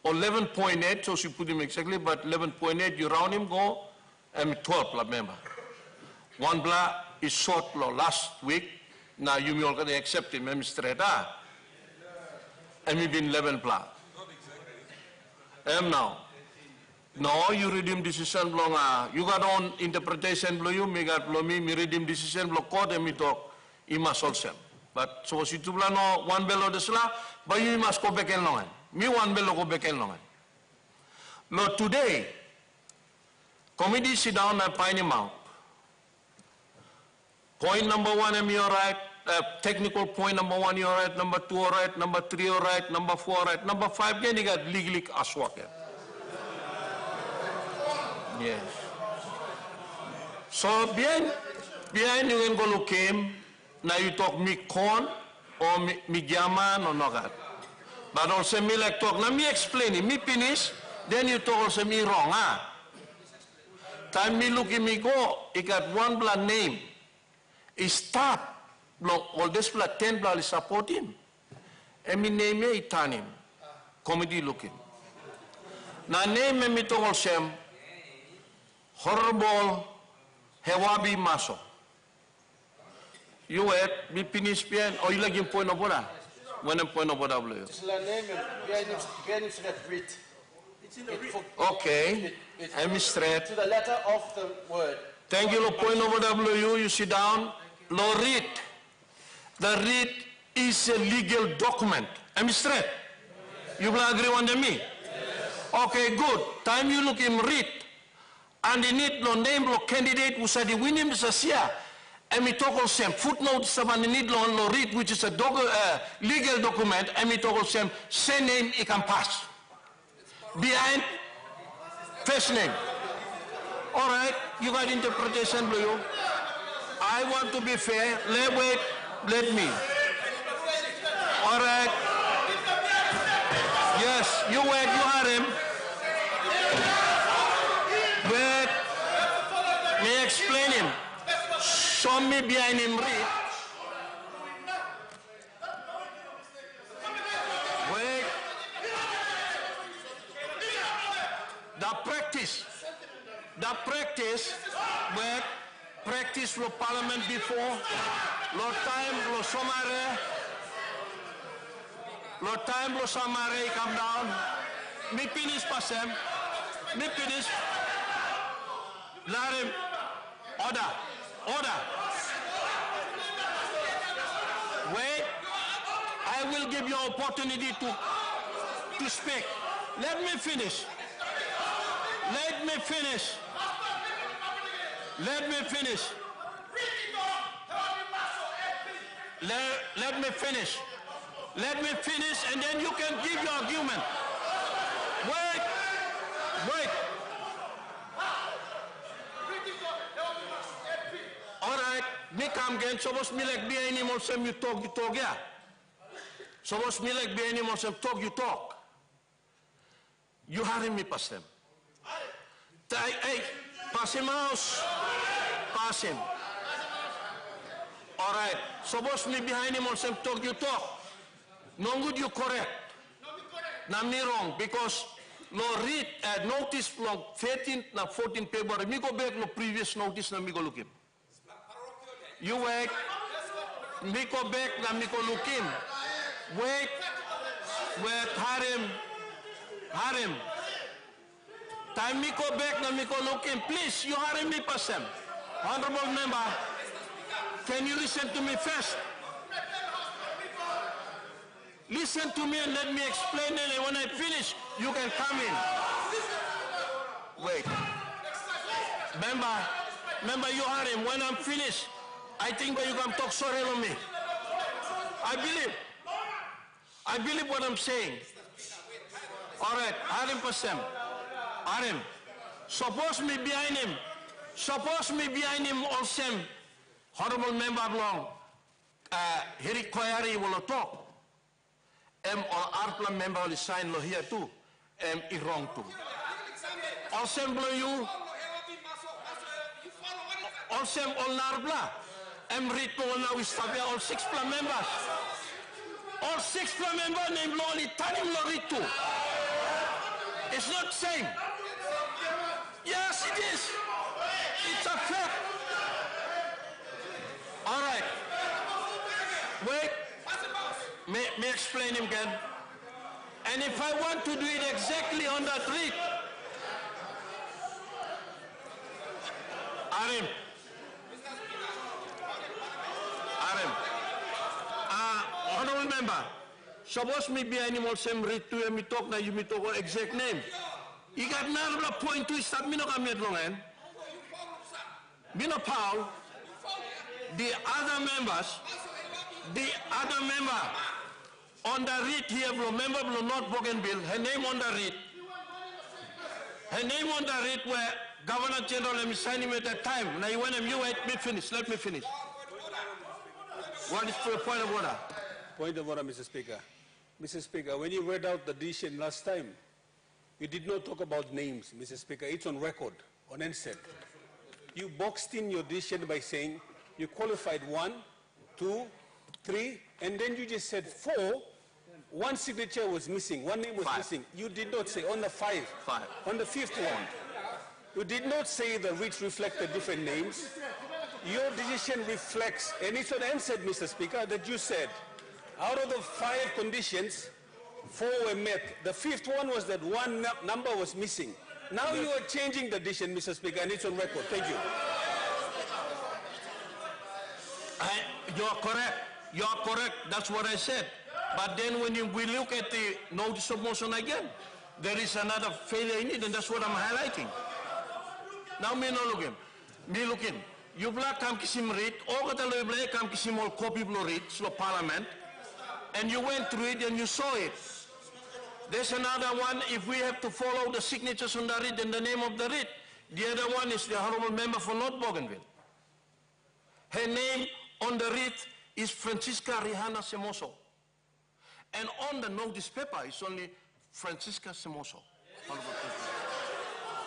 or 11.8, so she put him exactly, but 11.8 you round him go, and 12 blah member. One blah is short last week, now you may already accept him, I'm straight and we been 11 blah. Now. No, you read him decision long you got on interpretation blow you, me got blow me read him decision blow court and me talk, he must also. But so si tu no one below the sla, but you must go back and long. Me one below go back and long. No, today, committee sit down and find him out. Point number 1, am you all right? Technical point number 1, you're right. Number 2, all right. Number 3, all right. Number 4, all right. Number 5, again, you got legally aswak. Yes. So behind you can go look him. Now you talk me con or me gaman or not. But also me like talk. Let me explain it. Me finish. Then you talk also me wrong. Time me look at me go. He got one blood name. He stop. All this blood 10 blood is support him. And me name me turn him. Comedy looking. Now name me talk also. Horrible Hewabi Maso. You had be finished bien or you like in point of order? When I'm point of order. Okay. I'm straight. To the letter of the word. Thank you, point of order. You sit down. Law read. The read is a legal document. I'm straight. You will agree on me? Okay, good. Time you look him read. And they need no name no candidate who said the winning is a seer. And we talk of same footnote someone need no read which is a legal document and we talk of same name it can pass. Behind first name. All right, you got interpretation blue. I want to be fair. Let me. All right. Yes, you wait, you had him. Wait, may explain him. Show me behind him read. Wait. The practice, wait, practice for Parliament before, Lord time, Lord Samare, come down. Me finish, Pasem. Me finish. Let him. Order. Wait. I will give you opportunity to speak. Let me finish. Let me finish. Let me finish. Let me finish and then you can give your argument. Wait. All right, me come again. Suppose me like be animal, some you talk, yeah. Suppose me like be animal, some talk, you talk. You hurry me past them. Hey, pass him out. Pass him. All right. Suppose me behind him on some talk, you talk. No good, you correct. Now me wrong because no read notice from 13th na 14th February. Me go back no previous notice na me go look him. You wait. Me go back na me go look him. Wait. Hire him. Time me go back na me go look him. Please, you hire me pass him. Honorable member, can you listen to me first? Listen to me and let me explain it. And when I finish, you can come in. Wait. Member, you heard him. When I'm finished, I think that you can talk sorry on me. I believe what I'm saying. All right, Arim Pasem. Arim. Suppose me behind him. Suppose me behind him also. Honorable member long. He require will talk. Or Arpla member will sign lo here too. Is wrong too. Also you. Also all Narbla. Read now is all 6 members. All 6 members named only Tanim Loritu. It's not same. Yes, it is. It's a fact. All right. Wait. May explain him again. And if I want to do it exactly on that read, Arim. Honorable member, suppose me be animal same read to me talk na you me talk exact name. You got another point to start me no kamet longen. Me no Paul. The other member on the read here, member will not Bougainville. Her name on the read. Her name on the read where Governor General and sign him at that time. Now you want him, you wait, me finish. Let me finish. What is the point of order? Point of order, Mr. Speaker. Mr. Speaker, when you read out the decision last time, you did not talk about names, Mr. Speaker. It's on record, on NSED. You boxed in your decision by saying you qualified 1, 2, 3, and then you just said 4. 1 signature was missing, 1 name was 5. missing. You did not say on the 5. 5. On the 5th one. You did not say the reads reflected different names. Your decision reflects, and it's on NSED, Mr. Speaker, that you said out of the 5 conditions, 4 were met. The 5th one was that 1 number was missing. Now you are changing the decision, Mr. Speaker, and it's on record. Thank you. You are correct. You are correct. That's what I said. But then when we look at the notice of motion again, there is another failure in it, and that's what I'm highlighting. Now me no looking. Me looking. You black come kisim read, all the label come kisim all copy blo read, slow parliament, and you went through it and you saw it. There's another one, if we have to follow the signatures on the read and the name of the read. The other one is the honorable member for North Bougainville. Her name on the read is Francisca Rihanna Semoso. And on the notice paper, it's only Francisca Semoso.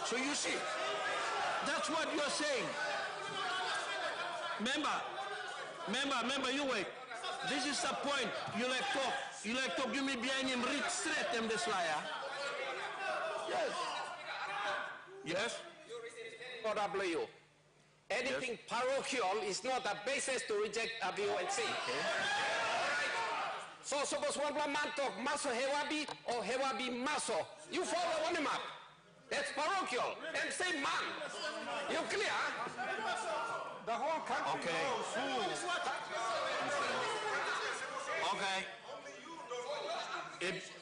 So you see, that's what you are saying. Member, you wait. This is the point. You like talk, you me behind him, read straight them this liar. Yes. Yes? W. Anything parochial is not a basis to reject a VONC. Okay. So suppose one man talk maso hewabi or hewabi maso. You follow one him up. That's parochial. And same man. You clear? The whole country knows who. Okay.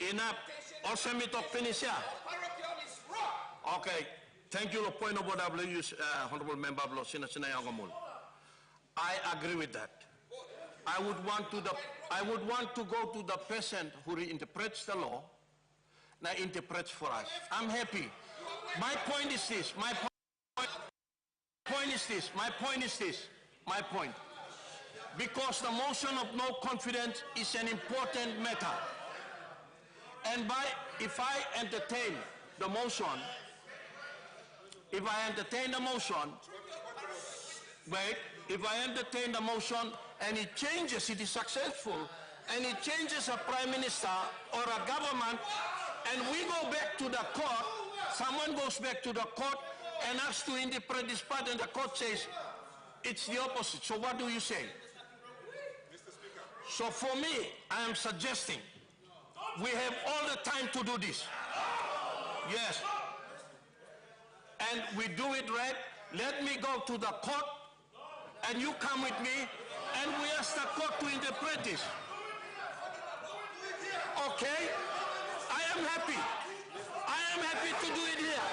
Enough. Also me talk finish here. Okay. Thank you, point of order, Honorable Member I agree with that. I would want to go to the person who interprets the law, now interprets for us. I'm happy. My point is this. My point is this. Because the motion of no confidence is an important matter. And if I entertain the motion, and it changes, it is successful, and it changes a prime minister or a government, and we go back to the court, someone goes back to the court and asks to interpret this part, and the court says it's the opposite. So what do you say? So for me, I am suggesting we have all the time to do this. Yes. And we do it right. Let me go to the court and you come with me and we ask the court to interpret this. Okay? I am happy to do it here.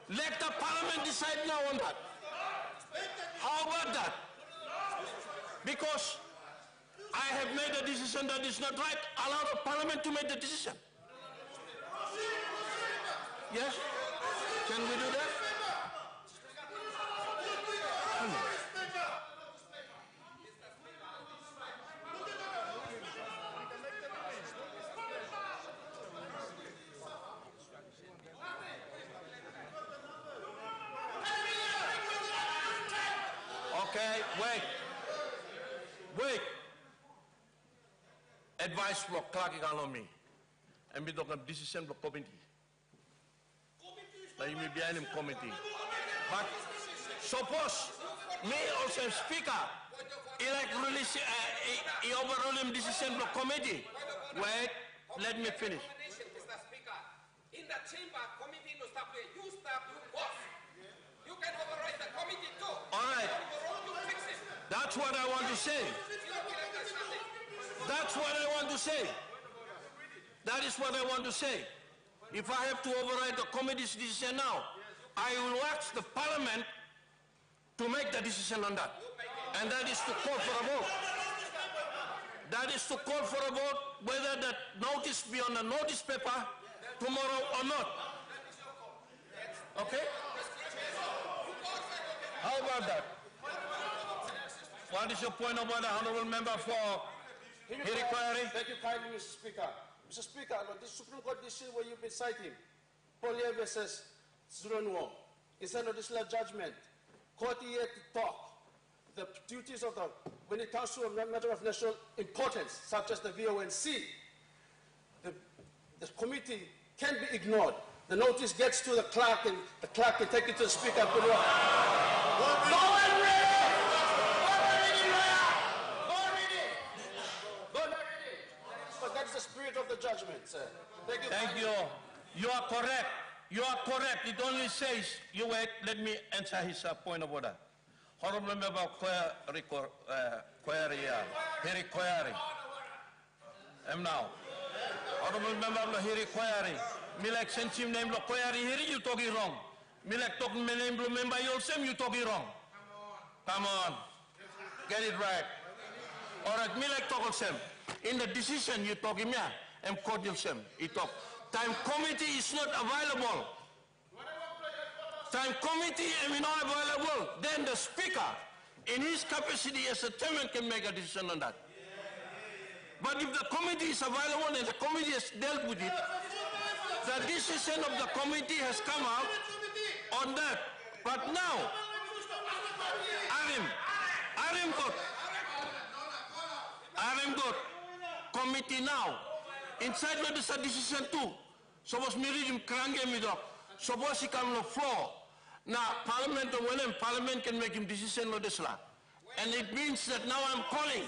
Let the parliament decide now on that. How about that? Because I have made a decision that is not right. Allow the parliament to make the decision. Yes? Can we do that? Okay, wait. Wait. Advice block clerk economy. And we talk of decision block committee. Like me behind him committee. But suppose me also speaker elect release overrule him decision block committee. Wait, let me finish. Mr. Speaker, in the chamber, committee no stop here. You stop, you boss. You can override the committee too. All right. You fix it. That's what I want to say. That's what I want to say. That is what I want to say. If I have to override the committee's decision now, I will ask the Parliament to make the decision on that. And that is to call for a vote. That is to call for a vote whether that notice be on the notice paper tomorrow or not. Okay? How about that? What is your point about the honorable member for hearing query? Thank you kindly, Mr. Speaker. Mr. Speaker, this Supreme Court decision where you've been citing, Polya versus Zurenwong, instead of this judgment, court here to talk the duties of the, when it comes to a matter of national importance, such as the VONC, the committee can be ignored. The notice gets to the clerk, and the clerk can take it to the speaker. Go and read it! Go and read it, lawyer! Go and read it! Go and read it! But that is the spirit of the judgment, sir. Thank you. Thank you. You are correct. You are correct. It only says, you wait, let me answer his point of order. Honorable member query, hearing query. Now. Honorable member of the hearing query. Milek sensim name lo query hearing, you talking wrong. Milek talk name lo member yolsem, you talking wrong. Come on. Get it right. All right, Milek talk olsem. In the decision you talking yeah, and court yolsem, you talk. Time committee is not available. Time committee is not available. Then the speaker, in his capacity as a chairman, can make a decision on that. But if the committee is available and the committee has dealt with it, the decision of the committee has come out on that. But now, Arim got committee now. Inside there is a decision too. Suppose me read him krange me dog. Suppose he come on the floor. Now Parliament or when Parliament can make him decision on this law. And it means that now I'm calling.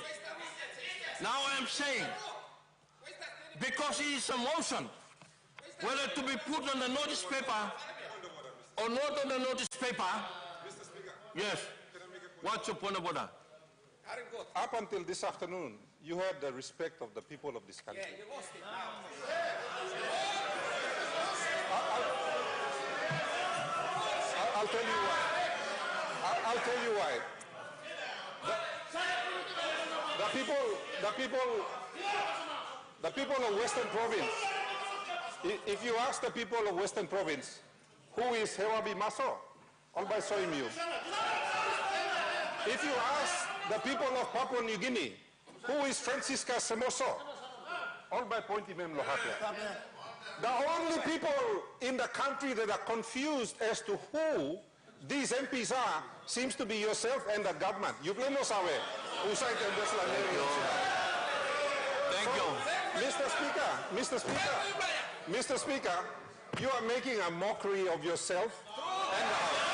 Now I'm saying, because it is a motion, whether to be put on the notice paper or not on the notice paper. Yes. What's your point of order? Up until this afternoon, you had the respect of the people of this country. Yeah, you lost it now. I'll tell you why. I'll tell you why. The people of Western Province, if you ask the people of Western Province, who is Hewabi Maso? All by Soimiu. If you ask the people of Papua New Guinea, who is Francisca Semoso? All by Pointimem Lohapia. The only people in the country that are confused as to who these MPs are seems to be yourself and the government. You blame us away. Thank you. Mr. Speaker, you are making a mockery of yourself and the House.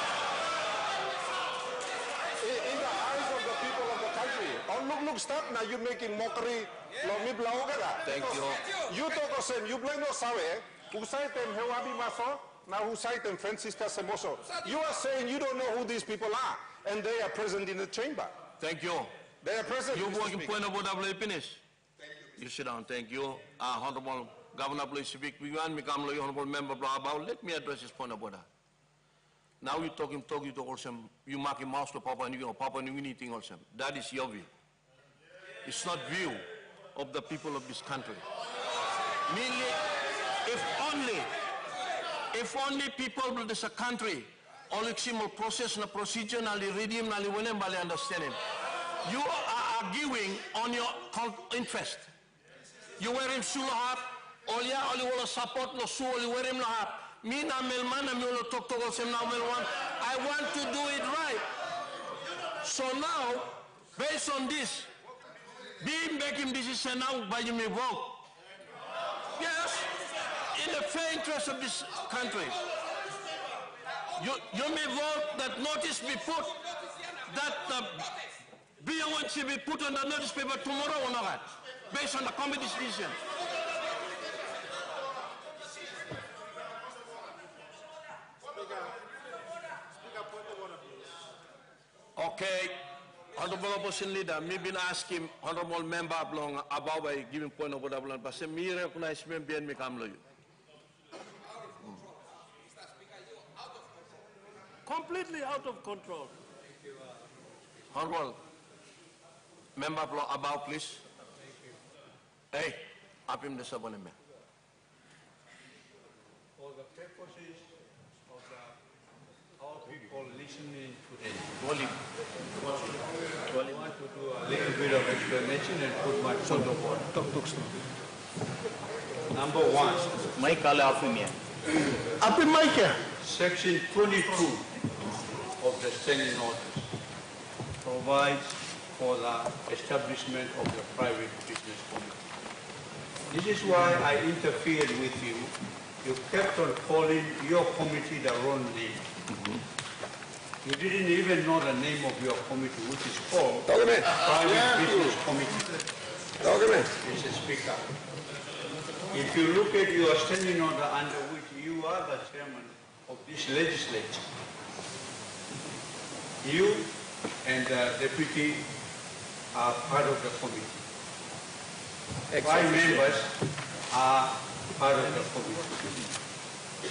In the eyes of the people of the country. Oh, look, stop now. You're making mockery. Thank you. You talk us you blame us away. Who cite them Hewabi Maso? Now who cite them Francisca Semoso? You are saying you don't know who these people are, and they are present in the chamber. Thank you. They are present. You working point of order, please finish. You sit down. Thank you. Honorable Governor, please speak. Honorable member, blah, blah. Let me address this point of order. Now you talk to also, you mark him mouse to Papua New Guinea thing also. That is your view. It's not view of the people of this country. Meaning, if If only people of this country, all eximol process na procedure na redeem na liwenem bali understanding. You are arguing on your interest. You wear him sulahap, olia oli wala support no su oli wear him lahap. Me na melman na me wala talk sem na melwan. I want to do it right. So now, based on this, be making decision now by you may vote. Yes, in the fair interest of this country. You may vote that notice be put, that B1 should be put on the notice paper tomorrow or not, based on the committee's decision. Okay, Honorable Opposition Leader, me been asking Honorable Member Ablong about by giving point of order, but say me recognize me and me come you. Completely out of control. Honorable Member Ablong about please. Hey, up him the subordinate. For the purposes of our people listening today, I want to do a little bit of explanation and put my point of order. Number one. Mike, I'll offer me. Up in Mike. Section 22 of the standing orders provides for the establishment of the private business committee. This is why I interfered with you. You kept on calling your committee the wrong name. You didn't even know the name of your committee, which is called Private Business Committee. Mr. Speaker, if you look at your standing order under which you are the chairman of this legislature, you and the deputy are part of the committee. 5 members are part of the committee.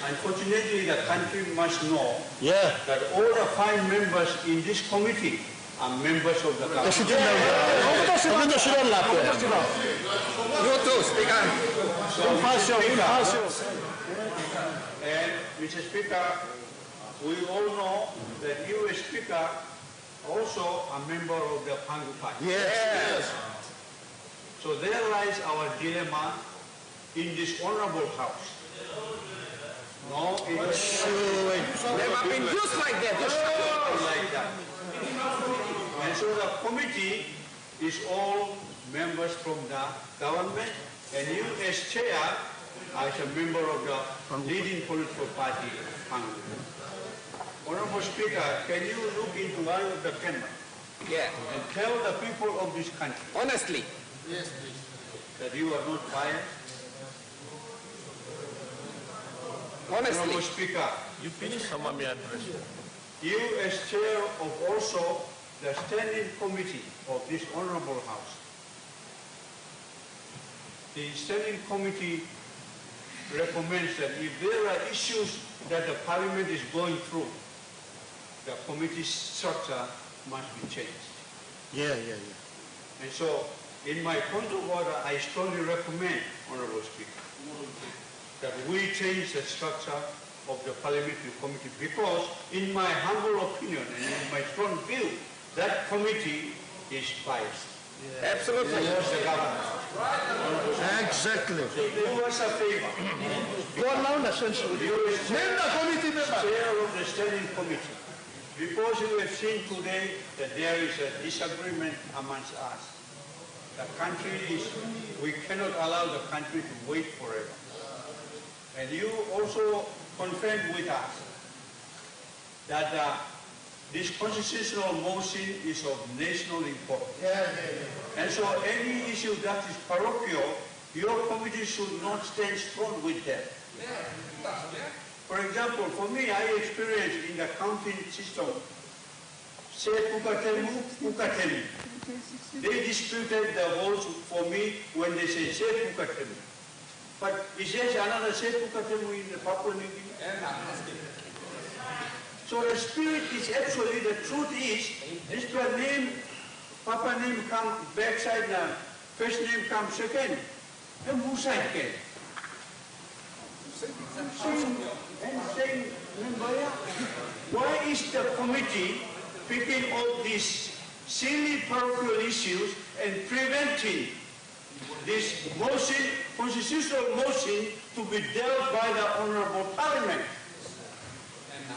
Unfortunately, the country must know that all the 5 members in this committee are members of the government. You too, Speaker. And, Mr. Speaker, we all know that you, as Speaker, also a member of the Pangu Party. Yes. So there lies our dilemma in this honorable House. No, it's Never been used like that. like that. And so the committee is all members from the government, and you as chair, as a member of the leading political party, Pangu. Honorable Speaker, can you look into one of the camera? Yeah. And tell the people of this country. Honestly. Yes, please. That you are not biased. Honestly. Honorable Speaker. You finish some of my address. You as chair of also the standing committee of this honorable House. The standing committee recommends that if there are issues that the Parliament is going through, the committee structure must be changed. And so, in my point of order, I strongly recommend, Honorable Speaker, that we change the structure of the Parliamentary Committee because, in my humble opinion and in my strong view, that committee is biased. Absolutely. Towards the government. Exactly. So do us a favor. Go on now, essentially. Name the committee member. Chair of the standing committee. Because you have seen today that there is a disagreement amongst us. The country is, we cannot allow the country to wait forever. And you also confirmed with us that this constitutional motion is of national importance. And so any issue that is parochial, your committee should not stand strong with them. For example, for me, I experienced in the counting system, say Pukatemu, Pukatemu. They disputed the votes for me when they say Pukatemu. But is there another Pukatemu in the Papua New Guinea? So the spirit is actually, the truth is, this name, Papa name come backside now, first name comes second, and whose side came? Why is the committee picking up these silly parochial issues and preventing this motion, constitutional motion, to be dealt by the Honorable Parliament?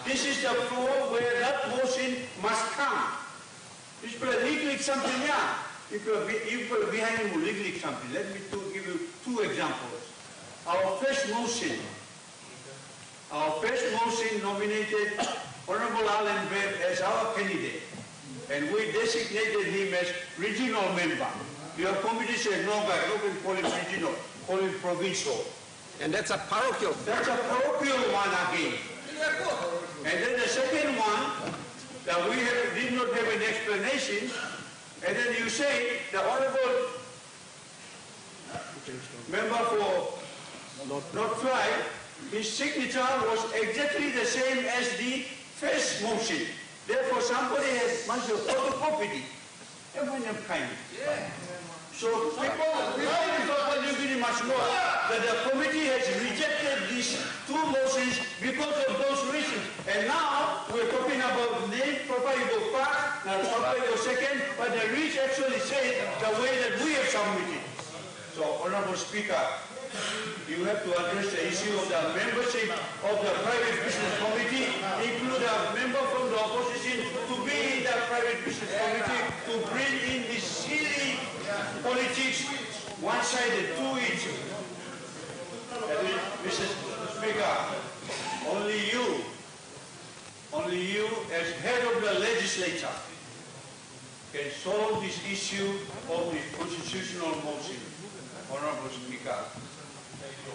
This is the floor where that motion must come. This is legally something, yeah. If you're behind legally something, let me give you two examples. Our first motion nominated Honorable Alan Webb as our candidate, and we designated him as regional member. Your committee said, no, guys, no can call him regional, call him provincial. And that's a parochial. That's a parochial one again. And then the second one, that we did not have an explanation, and then you say the honorable member for North Drive, his signature was exactly the same as the first motion. Therefore, somebody must have photocopied it. So people must know that the committee has rejected these two motions because of those reasons. And now we're talking about name, property of first, not property of second, but the reach actually said the way that we have submitted. So, Honorable Speaker, you have to address the issue of the membership of the Private Business Committee, include a member from the opposition to be in the Private Business Committee to bring in this silly politics, one-sided, two-each. Mr. Speaker, only you as head of the legislature can solve this issue of the constitutional motion. Honorable Speaker,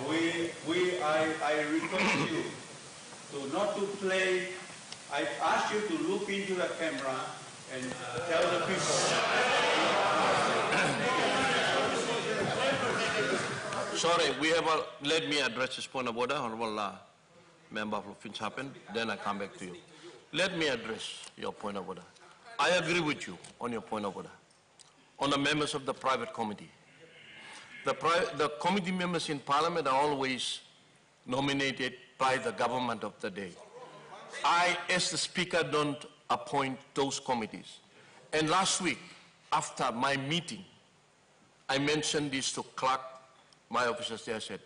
I request you to not to play. I ask you to look into the camera and tell the people. Sorry, let me address this point of order, Honorable Member of Finchhappen, then I come back to you. Let me address your point of order. I agree with you on your point of order. On the members of the private committee. The committee members in Parliament are always nominated by the government of the day. I, as the Speaker, don't appoint those committees. And last week, after my meeting, I mentioned this to Clark, my officers there. I said,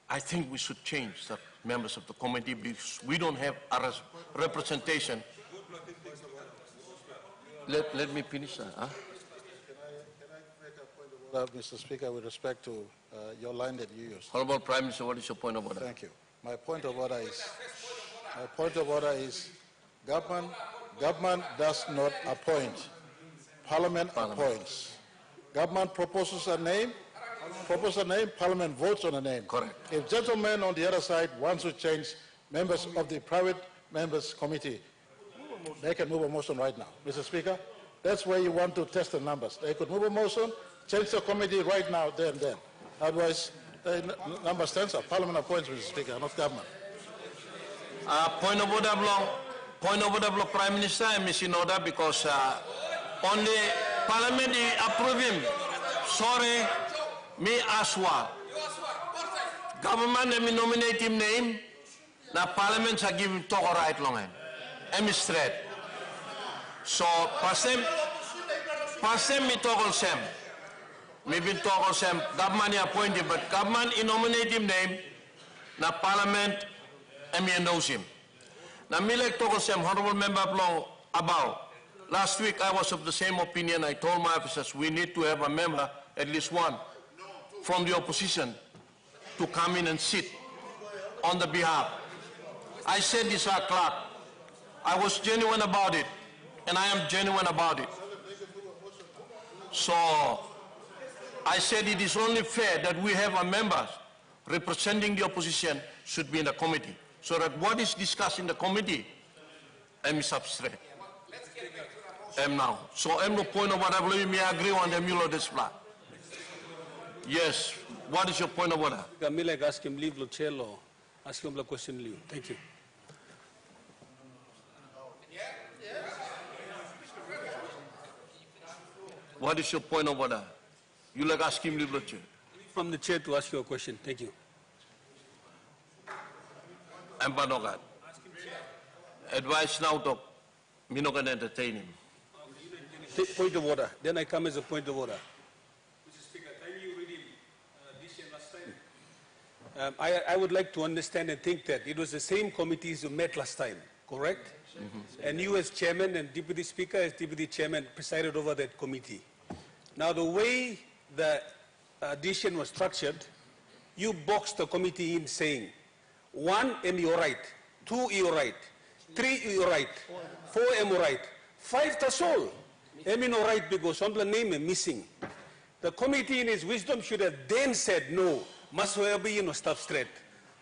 I think we should change the members of the committee because we don't have a representation. Let me finish that. Huh? Mr. Speaker, with respect to your line that you used. Honorable Prime Minister, what is your point of order? Thank you. My point of order is, government does not appoint. Parliament appoints. Government proposes a name, Parliament votes on a name. Correct. If gentlemen on the other side wants to change members of the private members committee, they can move a motion right now. Mr. Speaker, that's where you want to test the numbers. They could move a motion, change the committee right now, there and then. Otherwise, the number stands up. Parliament appoints, Mr. Speaker, not government. Point of order, Prime Minister, I'm missing order because on the Parliament approve him. Sorry, me aswa. Government me nominate him name. Now Parliament are giving talk right long hand. I'm straight. So passem me toggle sem. Maybe toggle sem. Government appointed, but government nominate him name. Now Parliament knows him. Now me like toggle sem. Honorable Member about. Last week I was of the same opinion. I told my officers we need to have a member, at least one, from the opposition to come in and sit on the behalf. I said this to Clark. I was genuine about it, and I am genuine about it. So I said it is only fair that we have a member representing the opposition should be in the committee, so that what is discussed in the committee is substrate. Now. So I'm no point of what I believe me agree on the Mulo display. Yes. What is your point of order? Camila ask him leave Lucello. Ask him the question leave. Thank you. What is your point of order? You like ask him leave Lucello. From the chair to ask you a question. Thank you. I'm Panogat. Advice now to me not going to entertain him. Point of order. Then I come as a point of order. Mr. Speaker, can you read him Dissension last time? I would like to understand and think that it was the same committees who met last time, correct? Mm-hmm. And you as chairman and deputy speaker as deputy chairman presided over that committee. Now the way the addition was structured, you boxed the committee in saying, 1, am you right, 2, you right, 3, you right, 4, am you right, 5, that's all. Am you right because some the name is missing. The committee in its wisdom should have then said, no, must well be in a staff straight,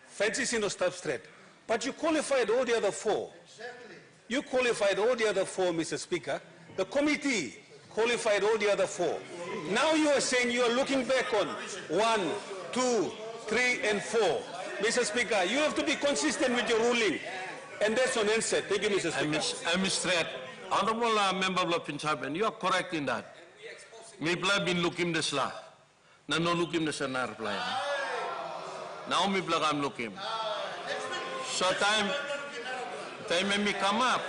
Francis in a staff straight. But you qualified all the other 4. You qualified all the other 4, Mr. Speaker. The committee qualified all the other 4. Now you are saying you are looking back on 1, 2, 3, and 4. Mr. Speaker, you have to be consistent with your ruling. And that's unanswered. Thank you, Mr. Speaker. I'm straight. Honorable Member of Pinchaben, you are correct in that. Me pla bin looking the sla. Na no looking the senar play. Now me pla I'm looking. So time me come up.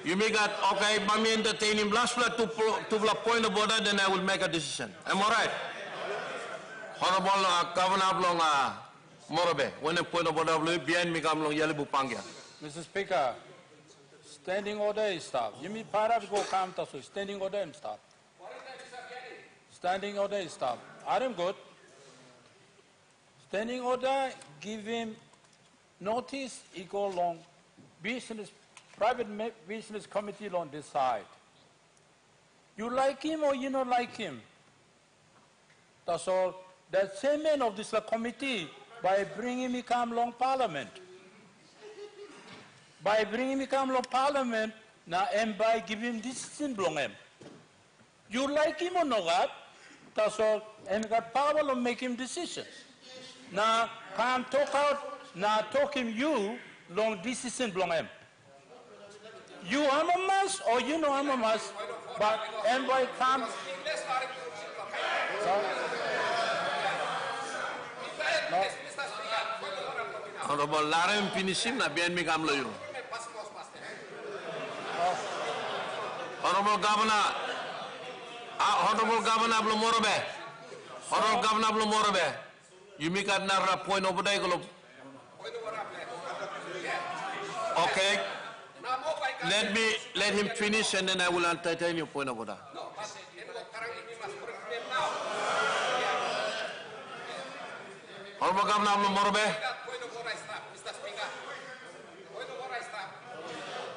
You make that, okay, but me entertain him last to point of order, then I will make a decision. Am I right? Honorable Governor Blong Morobe, when a point of order, behind me come long yellow Bupangia. Mr. Speaker, standing order is stop. You mean para go come to standing order and stop. Standing order is stop. I am good. Standing order, give him notice, equal long business. Private business committee will decide. You like him or you don't like him? That's all. The chairman of this committee, by bringing him come long parliament. By bringing him come long parliament, now and by giving him decision belong him. You like him or not? That's all. And got power to make him decisions. Now come talk out. Now talk him you long decision belong him. You are a mess or you know I'm a mess, but envoy comes. No. Honorable Larem finishing na bien me kam layo. Honorable Governor, Honorable Governor Blomorobe, Honorable Governor Blomorobe, you make another point over there. Okay. Let him finish and then I will entertain your point of order. Honorable Governor Morbe.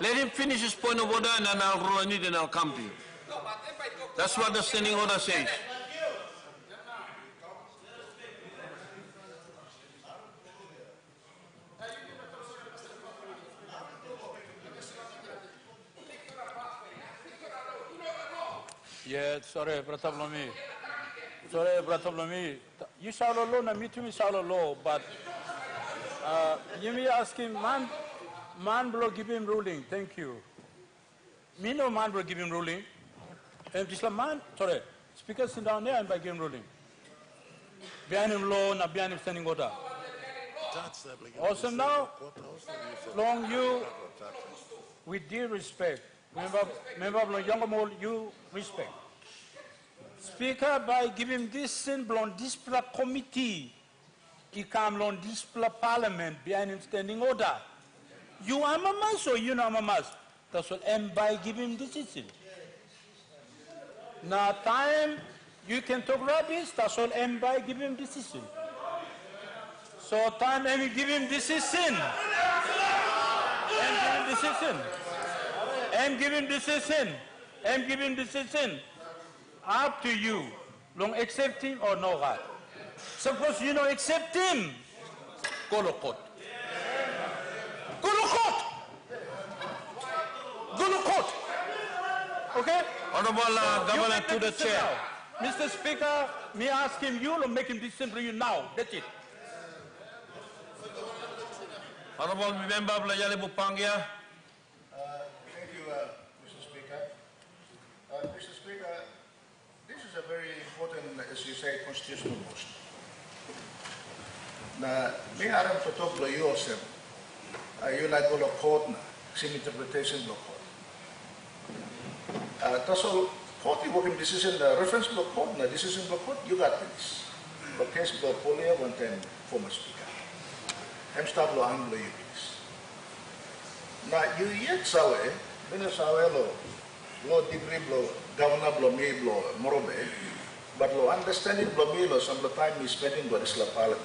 Let him finish his point of order and then I'll rule on it and I'll come to you. That's what the standing order says. Yeah, sorry, Bratablomi. Sorry, Bratablomi. You shall alone, and me too, shall alone, but you may ask him, man will give him ruling. Thank you. Me no man will give him ruling. And just like man, sorry, speaker sit down there and by give him ruling. Behind him law, and behind him standing order. Also now, long you, with due respect, member of Younger Mole, you respect. Speaker, by giving this symbol on this committee, he come on this parliament behind him standing order. You are a mass or you know a mass. That's what, and by giving decision. Now time you can talk rubbish, that's all, and by giving decision. So time and give him decision. And give him decision. And give him decision. And give him decision. Up to you. Long accept him or no God. Suppose you don't accept him. Go to court. Go to court. Go to court. Okay? Honorable Governor to the chair. Now. Mr. Speaker, me ask him, you will make him decision for you now. That's it. Honorable Member Blayali Bupangia. Thank you, Mr. Speaker. Mr. Speaker, this is a very important, as you say, constitutional motion. Now, me aram to talk to you also. You like all of court na, sim interpretation of court. That's all. Court working decision, reference to court na decision of court. You got this. The case of Polia one time former speaker. I'm start lo anglo you this. Now you yet sawe, when sawe lo degree lo governor lo me lo morobe, but lo understanding lo me lo some of the time we spending go this la parliament.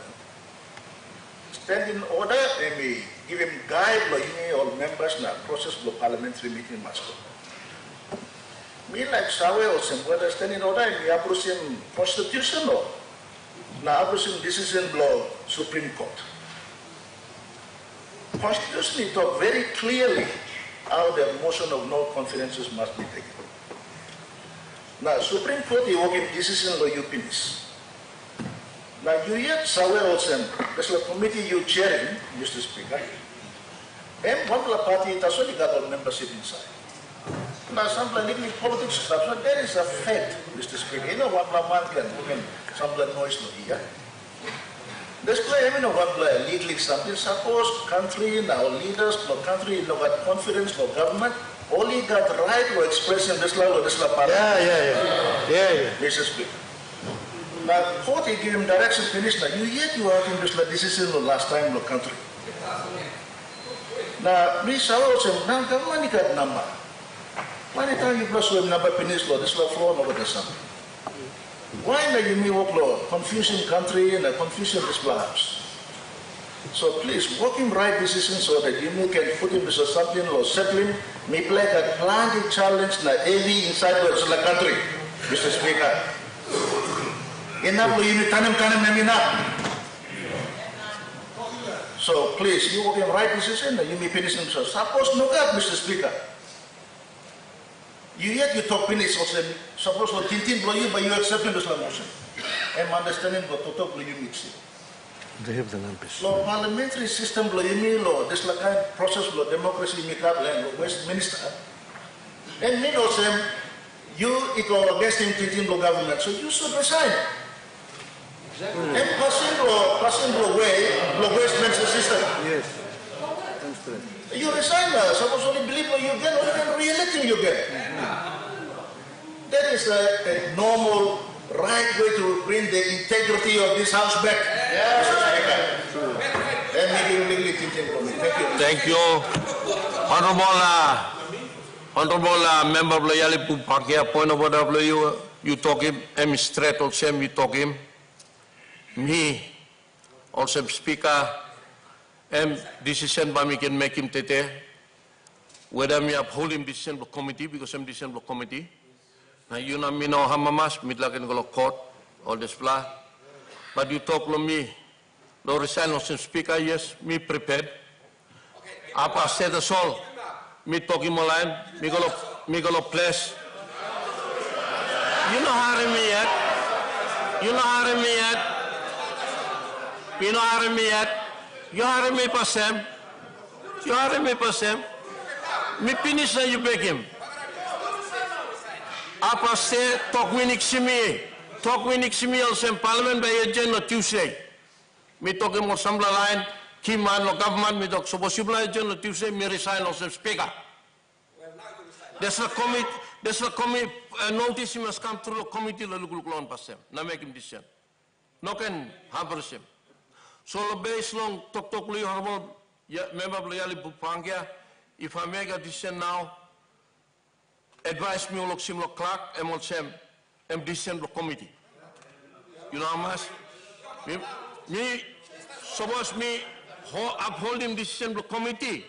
Stand in order and we give him guide lo you all members na process lo parliamentary meeting must go. Me like sawe or some whether stand in order and we approach him constitution law. Now approach him decision law Supreme Court. Constitution talk very clearly how the motion of no confidences must be taken. Now, Supreme Court is working decision law you finish. Now, you yet sawe also, there's a committee you chairing, Mr. Speaker, and one party that's only got all membership inside. Now, some legally politics stuff, so there is a fact, Mr. Speaker. You know what man can some noise here. This play, I mean, what legally something. Suppose country now leaders, no country, no got confidence, no government, only got right to express in this law or this law. Yeah. Mr. Speaker. Now, court give him direction finish now. You are in this law decision the last time no country. Now, we shall also now government got number. One time you plus with number finish law, this law floor over the sun. Why do you mean work law? Confusing country and a confusion this perhaps. So please, working right decisions so that you can put him into something or settling, me play a planting challenge na early inside the country, Mr. Speaker. Enough you tanim So please, you working right decision, you may finish him. So suppose no God, Mr. Speaker. You talk finish also. Suppose what tintin blow you, but you accepting this motion. I'm understanding what to talk blow you mix it. They have the numbers. Law parliamentary system blow you me law. This like kind process law democracy make up and Westminster. And me also you it all against him tintin blow government. So you should resign. Exactly. And passing blow way blow Westminster system. Yes. You resign, suppose only believe you get, or you can re-elect him you get. That is a normal, right way to bring the integrity of this house back. And maybe thinking for me. Thank you. Thank you. Honorable Member Blayali Pupakia, point of order, you talk him, I'm straight also, you talk him. Me, also Speaker, decision by me can make him tete. Whether me uphold him decision block committee because I'm decision block committee. Now you know me now hamamas midlaken go court all this blah. But you talk to me. No resign no speaker yes me prepared. Apa said the soul. Me talking more line. Me go place. You know hiring me yet. You know hiring me yet. You know hiring me yet. You are me pasem. You are me pasem. Me finish na you beg him. Apa say talk winning simi. Talk winning simi also in Parliament by agent no Tuesday. Me talk him on some line. Key man no government me talk. So possible agent no Tuesday me resign also speaker. There's a committee. There's a committee. Notice he must come through the committee. La look on pasem. Na make him decision. No can hamper him. So the base long talk honorable member Blayali Bupangia, if I make a decision now, advise me look sim clerk and on sem decision committee. You know how much? Me suppose me upholding decision committee.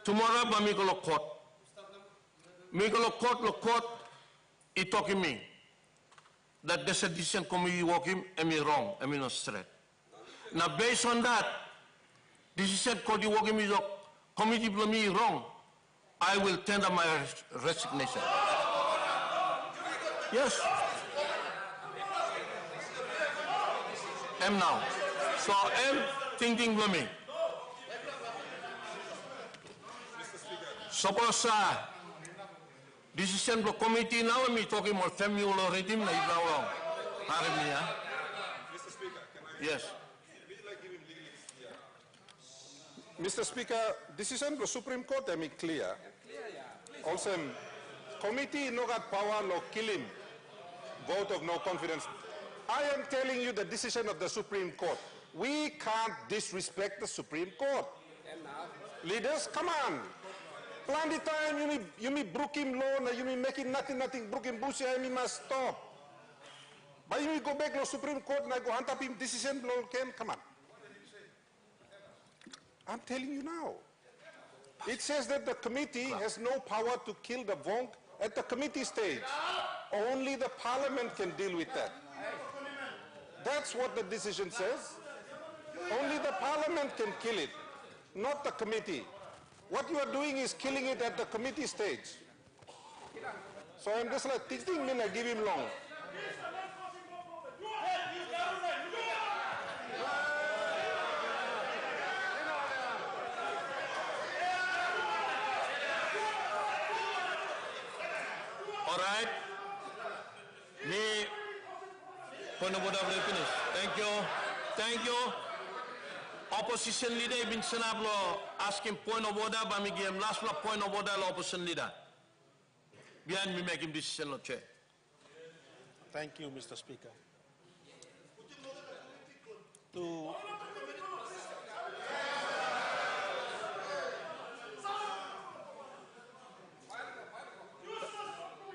Tomorrow by me go court. Me go court, it talking me. That there's a decision committee working, am I wrong? Am I not straight? Now, based on that, decision committee working is committee me wrong. I will tender my resignation. Yes. Am now. So thinking for me. Suppose decision for committee now me talking about family already na ibawang. Harimia. Mr. Speaker, can I? Yes. Mr. Speaker, decision for Supreme Court I make clear. Also, committee no got power no kill him. Vote of no confidence. I am telling you the decision of the Supreme Court. We can't disrespect the Supreme Court. Leaders, come on. Plan the time, you may brook him law, you may make it nothing, brook him bush, you must stop. But you go back to the Supreme Court and I go hunt up him decision, law can, come on. I'm telling you now. It says that the committee has no power to kill the Vonk at the committee stage. Only the Parliament can deal with that. That's what the decision says. Only the Parliament can kill it, not the committee. What you are doing is killing it at the committee stage. So I'm just like thinking, I give him long. All right. Me, point of order, finish. Thank you. Thank you. Opposition leader Ibn Senablo asking point of order, but me give him last point of order, opposition leader. Behind me make him decision, no chair. Thank you, Mr. Speaker.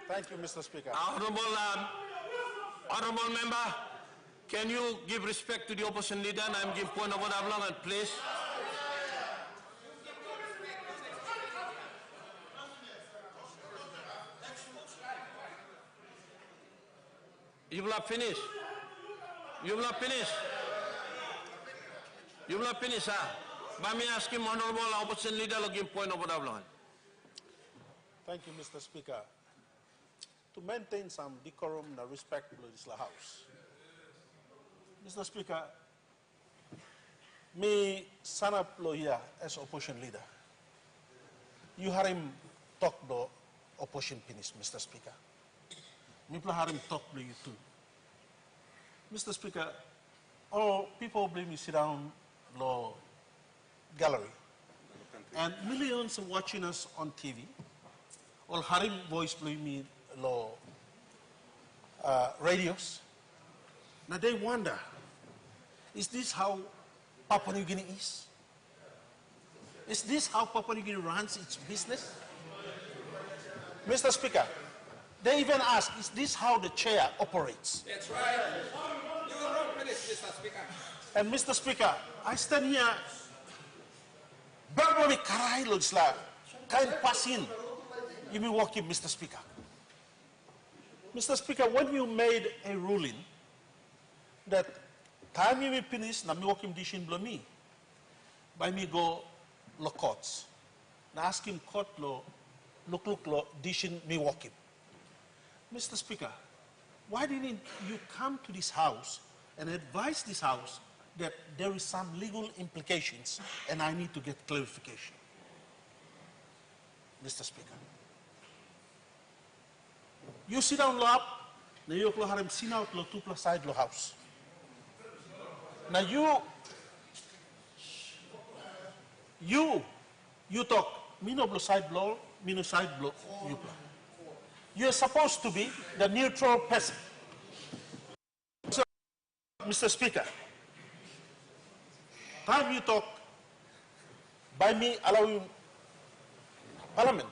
Thank you, Mr. Speaker. Honorable member, can you give respect to the opposition leader and I'm giving point of order long and please. You will not finish. You will not finish. You will not finish, sir. But me asking honorable opposition leader to give point of order long. Thank you, Mr. Speaker. To maintain some decorum and respect to this House. Mr. Speaker, me stand up here as opposition leader. You heard him talk the opposition finish, Mr. Speaker. Me heard him talk to you too. Mr. Speaker, all people bring me sit down the gallery. And millions are watching us on TV. All heard him voice play me law radios. Now they wonder, is this how Papua New Guinea is? Is this how Papua New Guinea runs its business? Mr. Speaker, they even ask, is this how the chair operates? That's right. You will not finish, Mr. Speaker. And Mr. Speaker, I stand here, Barbari Karai Logisla, kind passing, you be walking, Mr. Speaker. Mr. Speaker, when you made a ruling that time you will finish, na mi walking dishin below me, by me go lo courts, na ask him court lo, look lo dishin me walking. Mr. Speaker, why didn't you come to this House and advise this House that there is some legal implications and I need to get clarification? Mr. Speaker. You sit down up, na you lo harim sin out lo two plus side lo House. Now you talk, me no blow side blow, me no side blow, you blow. You're supposed to be the neutral person. So, Mr. Speaker, time you talk, by me allowing Parliament,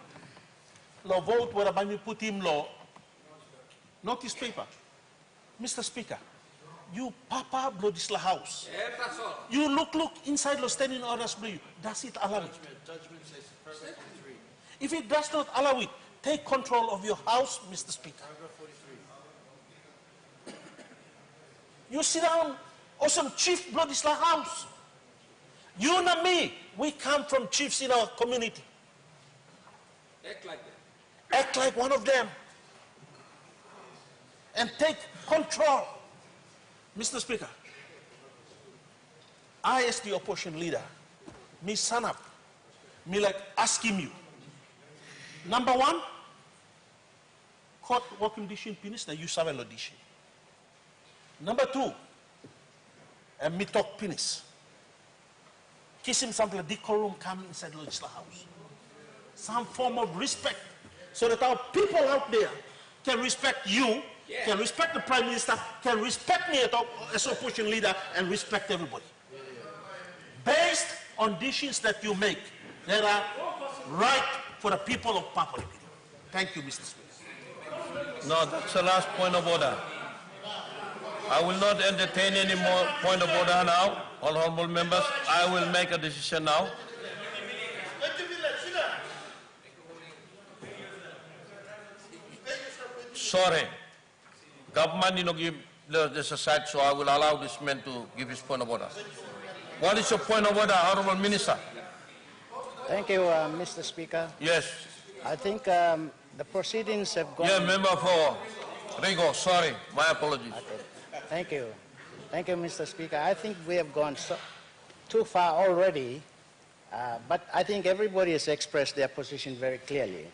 law vote whether by me put him law, notice paper. Mr. Speaker, you papa blow this House. Yeah, that's all. You look inside the standing orders blow you. Does it allow it? Judgment says perfect. If it does not allow it, take control of your House, Mr. Speaker. Paragraph 43. You sit down, awesome chief blow this House. You and me, we come from chiefs in our community. Act like that. Act like one of them. And take control. Mr. Speaker, I, as the opposition leader, me stand up, me like asking you. Number one, court working condition finish, na you serve audition. Number two, me talk finish. Kiss him something like decorum come inside the legislative house. Some form of respect, so that our people out there can respect you, can respect the Prime Minister, can respect me as opposition leader, and respect everybody. Based on decisions that you make, that are right for the people of Papua New Guinea. Thank you, Mr. Speaker. No, that's the last point of order. I will not entertain any more point of order now. Honorable members, I will make a decision now. Sorry, government did not give this aside, so I will allow this man to give his point of order. What is your point of order, Honorable Minister? Thank you, Mr. Speaker. Yes. I think the proceedings have gone... Yeah, member for Rigo, sorry, my apologies. Okay. Thank you. Thank you, Mr. Speaker. I think we have gone too far already, but I think everybody has expressed their position very clearly.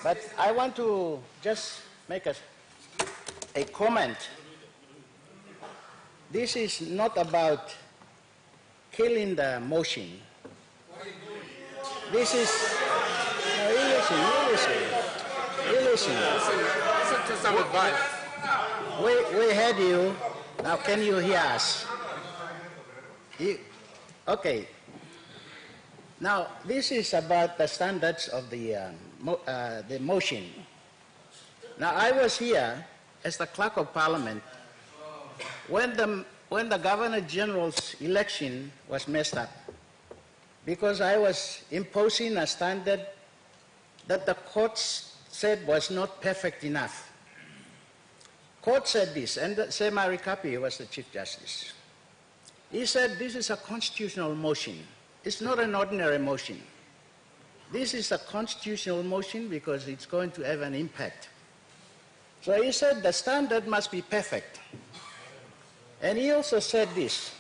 But I want to just make a comment. This is not about killing the motion. This is... No, you listen. Listen to some advice. We heard you. Now can you hear us? Okay. Now this is about the standards of the motion. Now I was here as the Clerk of Parliament when the Governor General's election was messed up, because I was imposing a standard that the courts said was not perfect enough. Court said this, and Semari Kapi was the Chief Justice. He said this is a constitutional motion. It's not an ordinary motion. This is a constitutional motion because it's going to have an impact. So he said the standard must be perfect. And he also said this: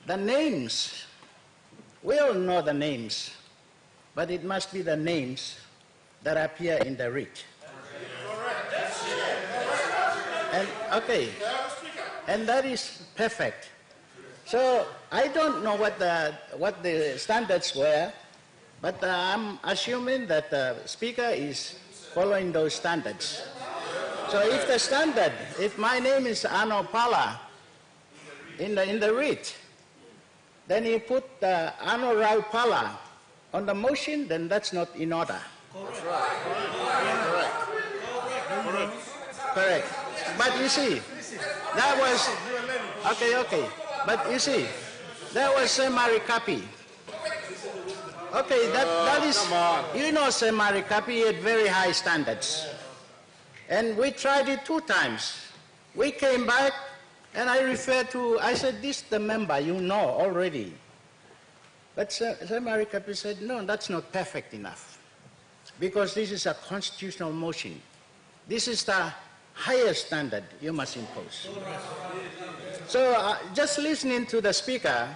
the names, we all know the names, but it must be the names that appear in the writ. And, okay, and that is perfect. So I don't know what the standards were, but I'm assuming that the Speaker is following those standards. So if the standard, if my name is Ano Pala in the writ, then you put Ano Rao Pala on the motion, then that's not in order. Correct. But you see, that was, okay. But you see, that was Semari Kapi. Okay, that is, you know Semari Kapi had very high standards. And we tried it 2 times. We came back, and I said, this the member, you know already. But Semari Kapi said, no, that's not perfect enough, because this is a constitutional motion. This is the highest standard you must impose. So just listening to the Speaker,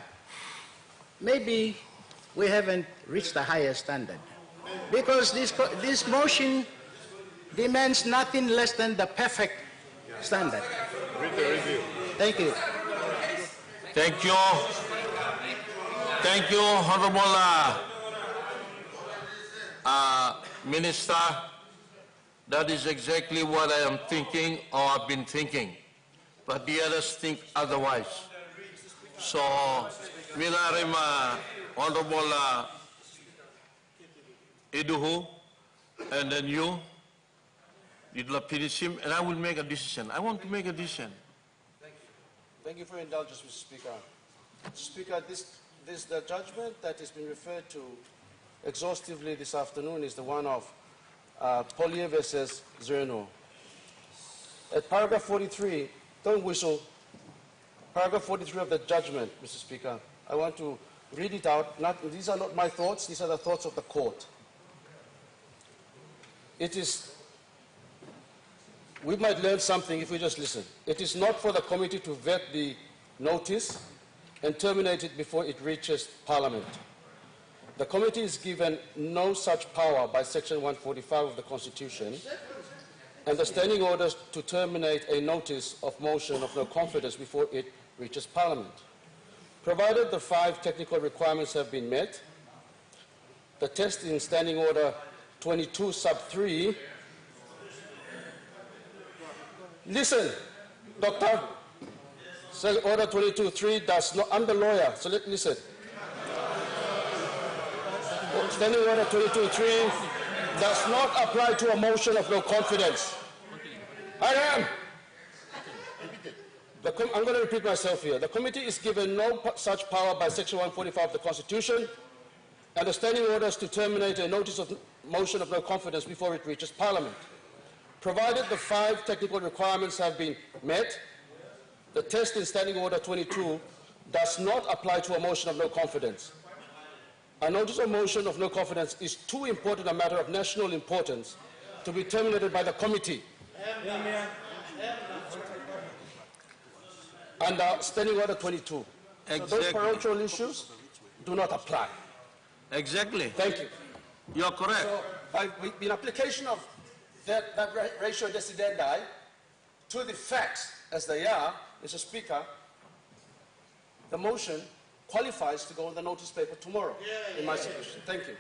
maybe we haven't reached the highest standard, because this motion demands nothing less than the perfect standard. Thank you. Thank you. Thank you, Honorable Minister. That is exactly what I am thinking, or I've been thinking. But the others think otherwise. So, Milarima, Honorable Iduhu, and then you will finish him, and I will make a decision. I want to make a decision. Thank you for your indulgence, Mr. Speaker. Mr. Speaker, the judgment that has been referred to exhaustively this afternoon is the one of Polye versus Zerno. At paragraph 43, don't whistle, paragraph 43 of the judgment, Mr. Speaker, I want to read it out. These are not my thoughts, these are the thoughts of the court. We might learn something if we just listen. It is not for the committee to vet the notice and terminate it before it reaches Parliament. The committee is given no such power by Section 145 of the Constitution, and the standing orders to terminate a notice of motion of no confidence before it reaches Parliament. Provided the 5 technical requirements have been met, the test in Standing Order 22 sub 3. Listen, Doctor. Order 22.3 does not, I'm the lawyer, so listen. Standing Order 22.3 does not apply to a motion of no confidence. I am. I'm going to repeat myself here. The committee is given no such power by Section 145 of the Constitution, and the standing orders to terminate a notice of motion of no confidence before it reaches Parliament. Provided the 5 technical requirements have been met, the test in Standing Order 22 does not apply to a motion of no confidence. A notice of motion of no confidence is too important a matter of national importance to be terminated by the committee. Under Standing Order 22. Exactly. So those parochial issues do not apply. Exactly. Thank you. You're correct. So, in application of that ratio decidendi to the facts as they are, Mr. Speaker, the motion qualifies to go on the notice paper tomorrow, in my submission. Thank you.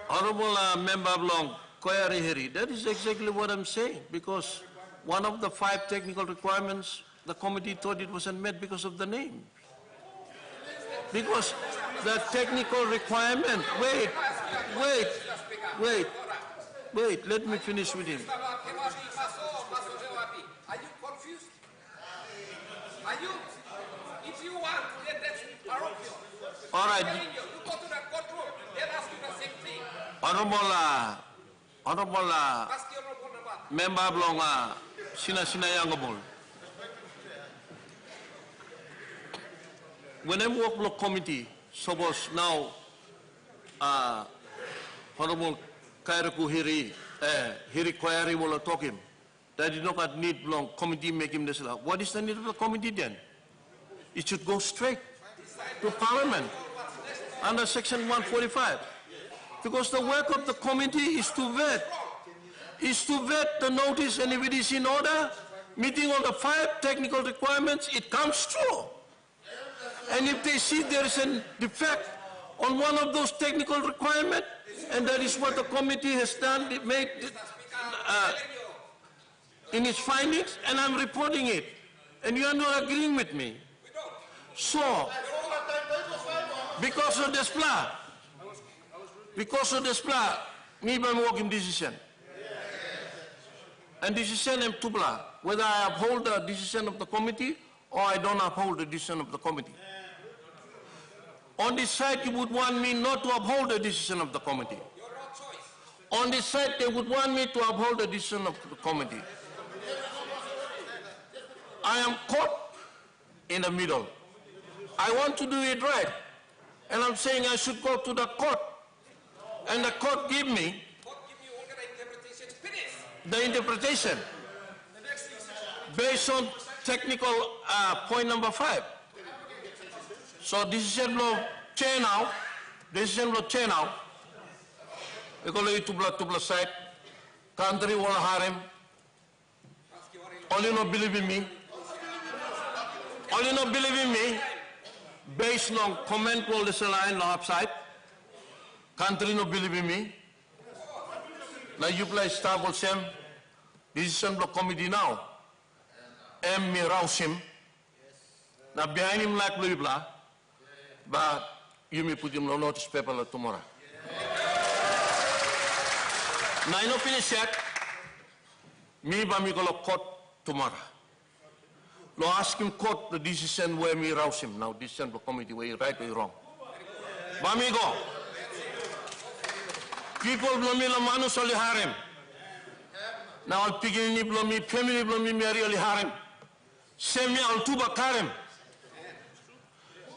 Honorable Member Long, Koyarihiri, that is exactly what I'm saying, because one of the 5 technical requirements, the committee thought it wasn't met because of the name. Because the technical requirement, wait, let me finish with him. Are you confused? Are you? If you want, then that's parochial. All right. You go to the courtroom, they'll ask you the same thing. Honorable Member Blong, Sina Yangabul. When I work block committee, suppose now, Honorable Kairaku Hiri Koyari will talk him. That did not need long committee make him this. What is the need of the committee then? It should go straight to Parliament under Section 145. Because the work of the committee is to vet. The notice, and if it is in order, meeting all the 5 technical requirements, it comes true. And if they see there is a defect on one of those technical requirements, and that is what the committee has done, made in its findings, and I'm reporting it, and you are not agreeing with me. So, because of this plan, me I'm working decision. And decision is two plan, whether I uphold the decision of the committee or I don't uphold the decision of the committee. On this side, you would want me not to uphold the decision of the committee. On this side, they would want me to uphold the decision of the committee. I am caught in the middle. I want to do it right. And I'm saying I should go to the court. And the court give me the interpretation based on technical point number 5. So decision law change now. Equally to blood side. Country will harm. Only not believe in me. Based on comment will this line no upside. Country no believe in me. Now you play staff will same decision block committee now. Me rouse him. Now behind him like blah, but you may put him on notice paper tomorrow. Now I no finish yet. Me ba me go court tomorrow. Lo ask him court the decision where me rouse him. Now decision block committee where you right or you wrong. Ba me go. People blow me la manu soli harem. Now I'll begin ni blow me family blow me marry oli harem. Same me al tuba karem.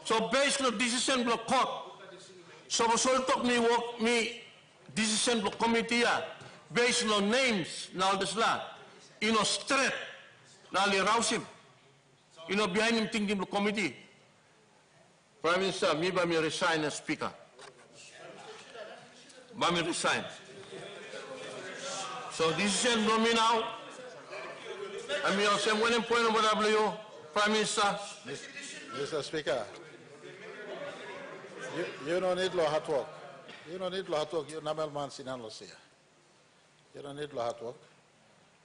So based on decision block court. So so talk me work me decision block committee based on names now this la. You know straight. Now li rouse him. You know, behind him thinking the committee. Prime Minister, me by me resign as Speaker. By me resign. So decision no me now. I mean, I'll say one point of W, Prime Minister. Mr. Speaker, you don't need hard work. You don't need hard work. You're not man sinanlos here. You don't need hard work.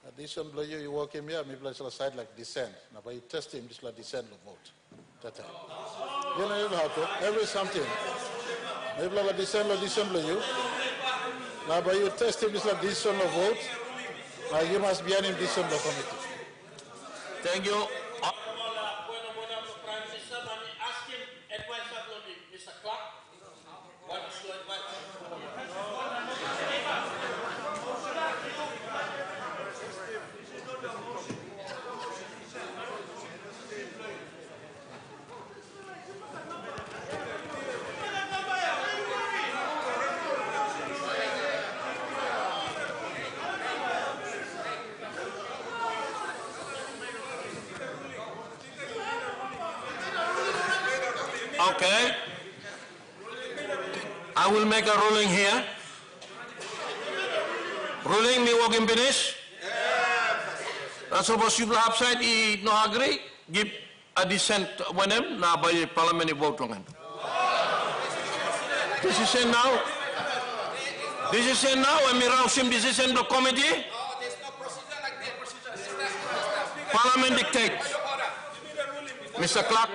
Addition, you work him here, maybe let's side like dissent. Now, but you test him, just like dissent the vote. That time. You don't need hard work. Every something. Maybe like dissent, you. Now, but you test him, just like dissent the vote. Now, you must be an dissent the committee. Thank you. Okay. I will make a ruling here. Ruling me working finish. That's supposed to upside he no agree. Give a dissent when him now by the parliamentary vote on him. Decision now. Decision now. When we rouse him decision the committee. Parliament dictates. Mr. Clark.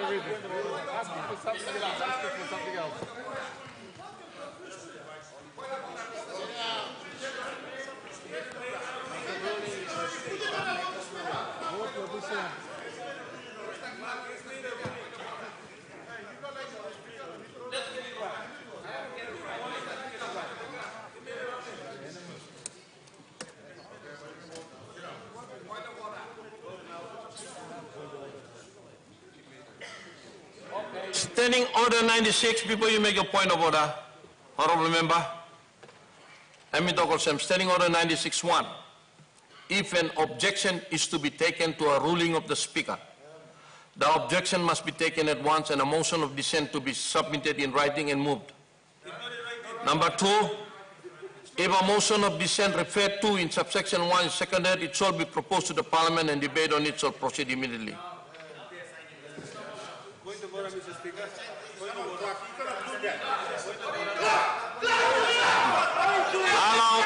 Standing order 96, before you make a point of order, honorable member, let me talk also, standing order 96.1. If an objection is to be taken to a ruling of the speaker, the objection must be taken at once and a motion of dissent to be submitted in writing and moved. Number 2, if a motion of dissent referred to in subsection 1 is seconded, it shall be proposed to the parliament and debate on it shall proceed immediately. Mr. Speaker. Hello.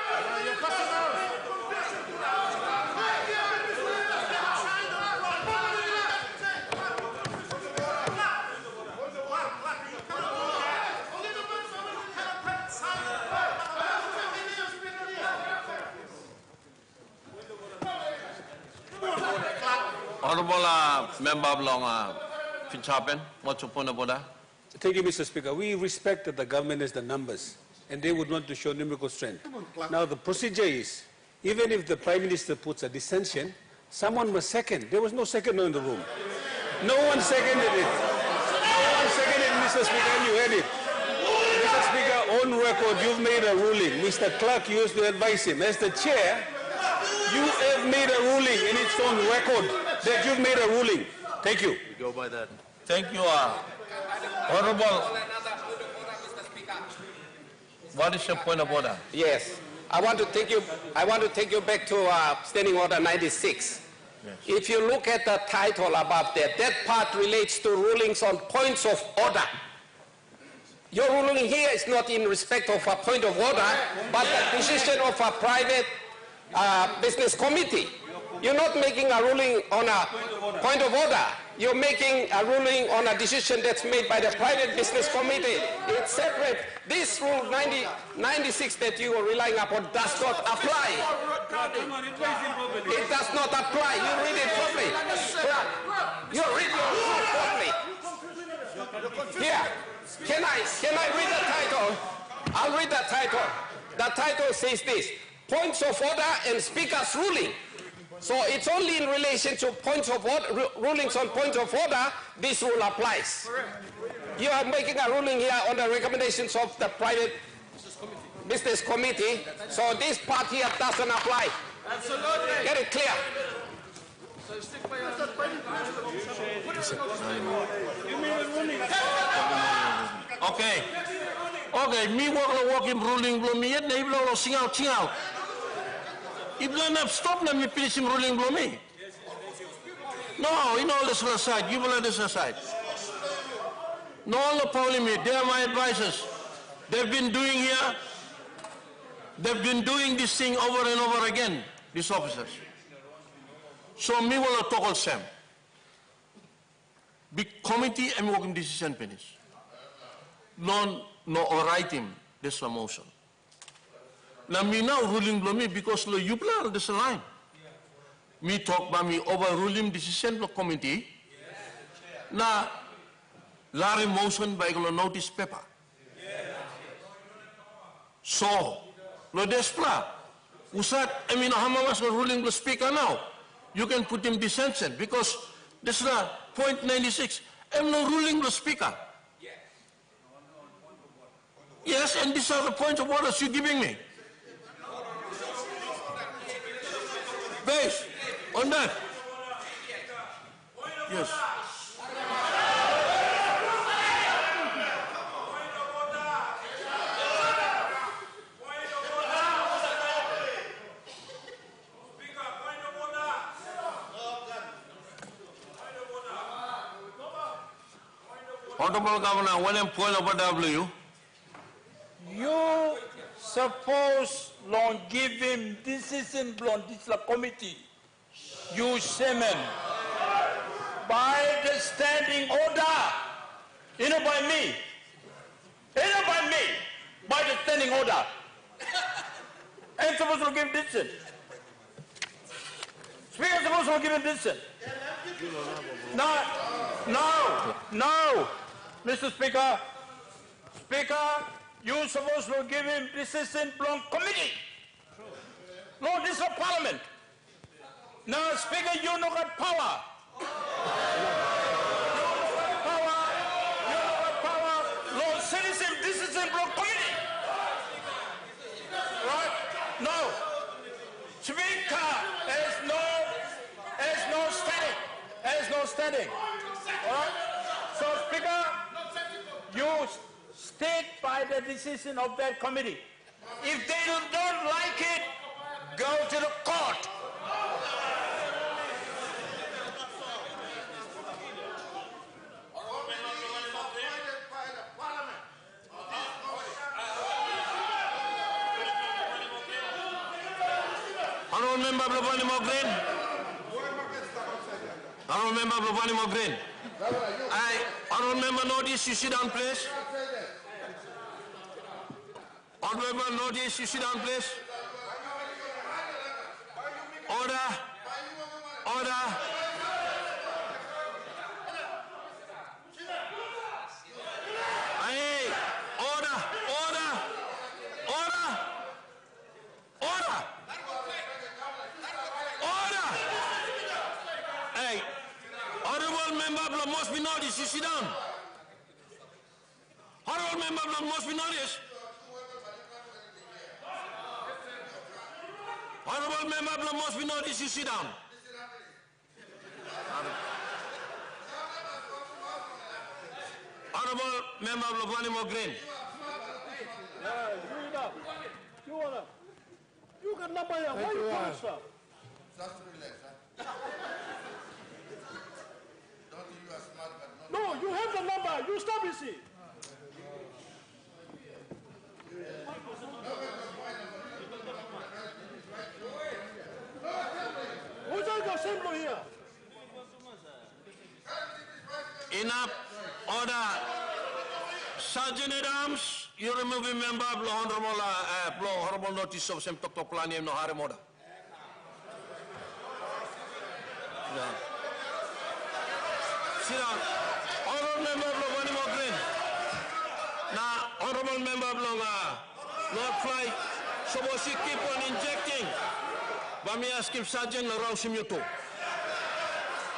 Honorable member of Long. What's your point of order? Thank you, Mr. Speaker. We respect that the government has the numbers, and they would want to show numerical strength. Now, the procedure is, even if the Prime Minister puts a dissension, someone must second. There was no seconder in the room. No one seconded it. No one seconded it, Mr. Speaker, and you heard it. Mr. Speaker, on record, you've made a ruling. Mr. Clark used to advise him. As the chair, you have made a ruling, and it's on record that you've made a ruling. Thank you. We go by that. Thank you, Honorable. What is your point of order? Yes, I want to take you back to Standing Order 96. Yes. If you look at the title above there, that part relates to rulings on points of order. Your ruling here is not in respect of a point of order, but the decision of a private business committee. You're not making a ruling on a point of order. You're making a ruling on a decision that's made by the private business committee. It's separate. This rule 96 that you are relying upon does not apply. It does not apply. You read it properly. You read your rule properly. Here, can I read the title? I'll read the title. The title says this: Points of Order and Speaker's Ruling. So it's only in relation to points of order, rulings on points of order, this rule applies. You are making a ruling here on the recommendations of the private business committee, so this part here doesn't apply. Absolutely. Get it clear. Okay. Okay, me walk in ruling blow me yet, they blow sing out. If you not stop them, me finish him ruling blow me. No, you know this aside. You will let this aside. No one appalling me. They are my advisors. They've been doing here. They've been doing this thing over and over again, these officers. So me will talk all same. Big committee and working decision finish. No right him this motion. Now me now ruling blow me because lo you plan this line. Me talk about me overruling decision lo committee. Now Larry motion by lo notice paper. So lo despla. Usat I mean hamamas ruling the speaker now. You can put him dissension because this is point 96. I'm no ruling the speaker. Yes, and these are the points of orders you're giving me. Based on that. Yes. Honorable Governor, when I'm point over W. You suppose long give him decision on this committee. You shaman. By the standing order. You know by me. You know by me. By the standing order. I'm supposed to give decision. Speaker is supposed to give him decision. No. Mr. Speaker. Speaker, you're supposed to give him decision from committee. No, this is a parliament. Now, Speaker, you don't got power. You don't got power. No, citizen decision from committee. Right? No. Speaker has no standing. All right? So, Speaker, you state by the decision of that committee. If they don't like it, go to the court. Honourable Member Blopani Mogren. Honourable Member Blopani Mogren. Honourable Member notice, you sit down, please. Honourable Member notice, you sit down, please. Order. Hey, order. Hey, Honourable Member must be noticed, you sit down. Honourable Member must be noticed. Honourable Member must be noticed, you sit down. Honourable Member Blopani Mogren. You got number here. Why you call us up? Just relax, huh? Don't you are smart, but No, you have the number. You stop it, see. Who's on the assembly here? Enough. Order. Sergeant at Arms, you remove a member of honorable notice of some talk plan no harem order. Sit down. Honorable member of Blopani Mogren. Now, honorable member of Lord Fly, supposed to keep on injecting. But me ask him, Sergeant, around him you too.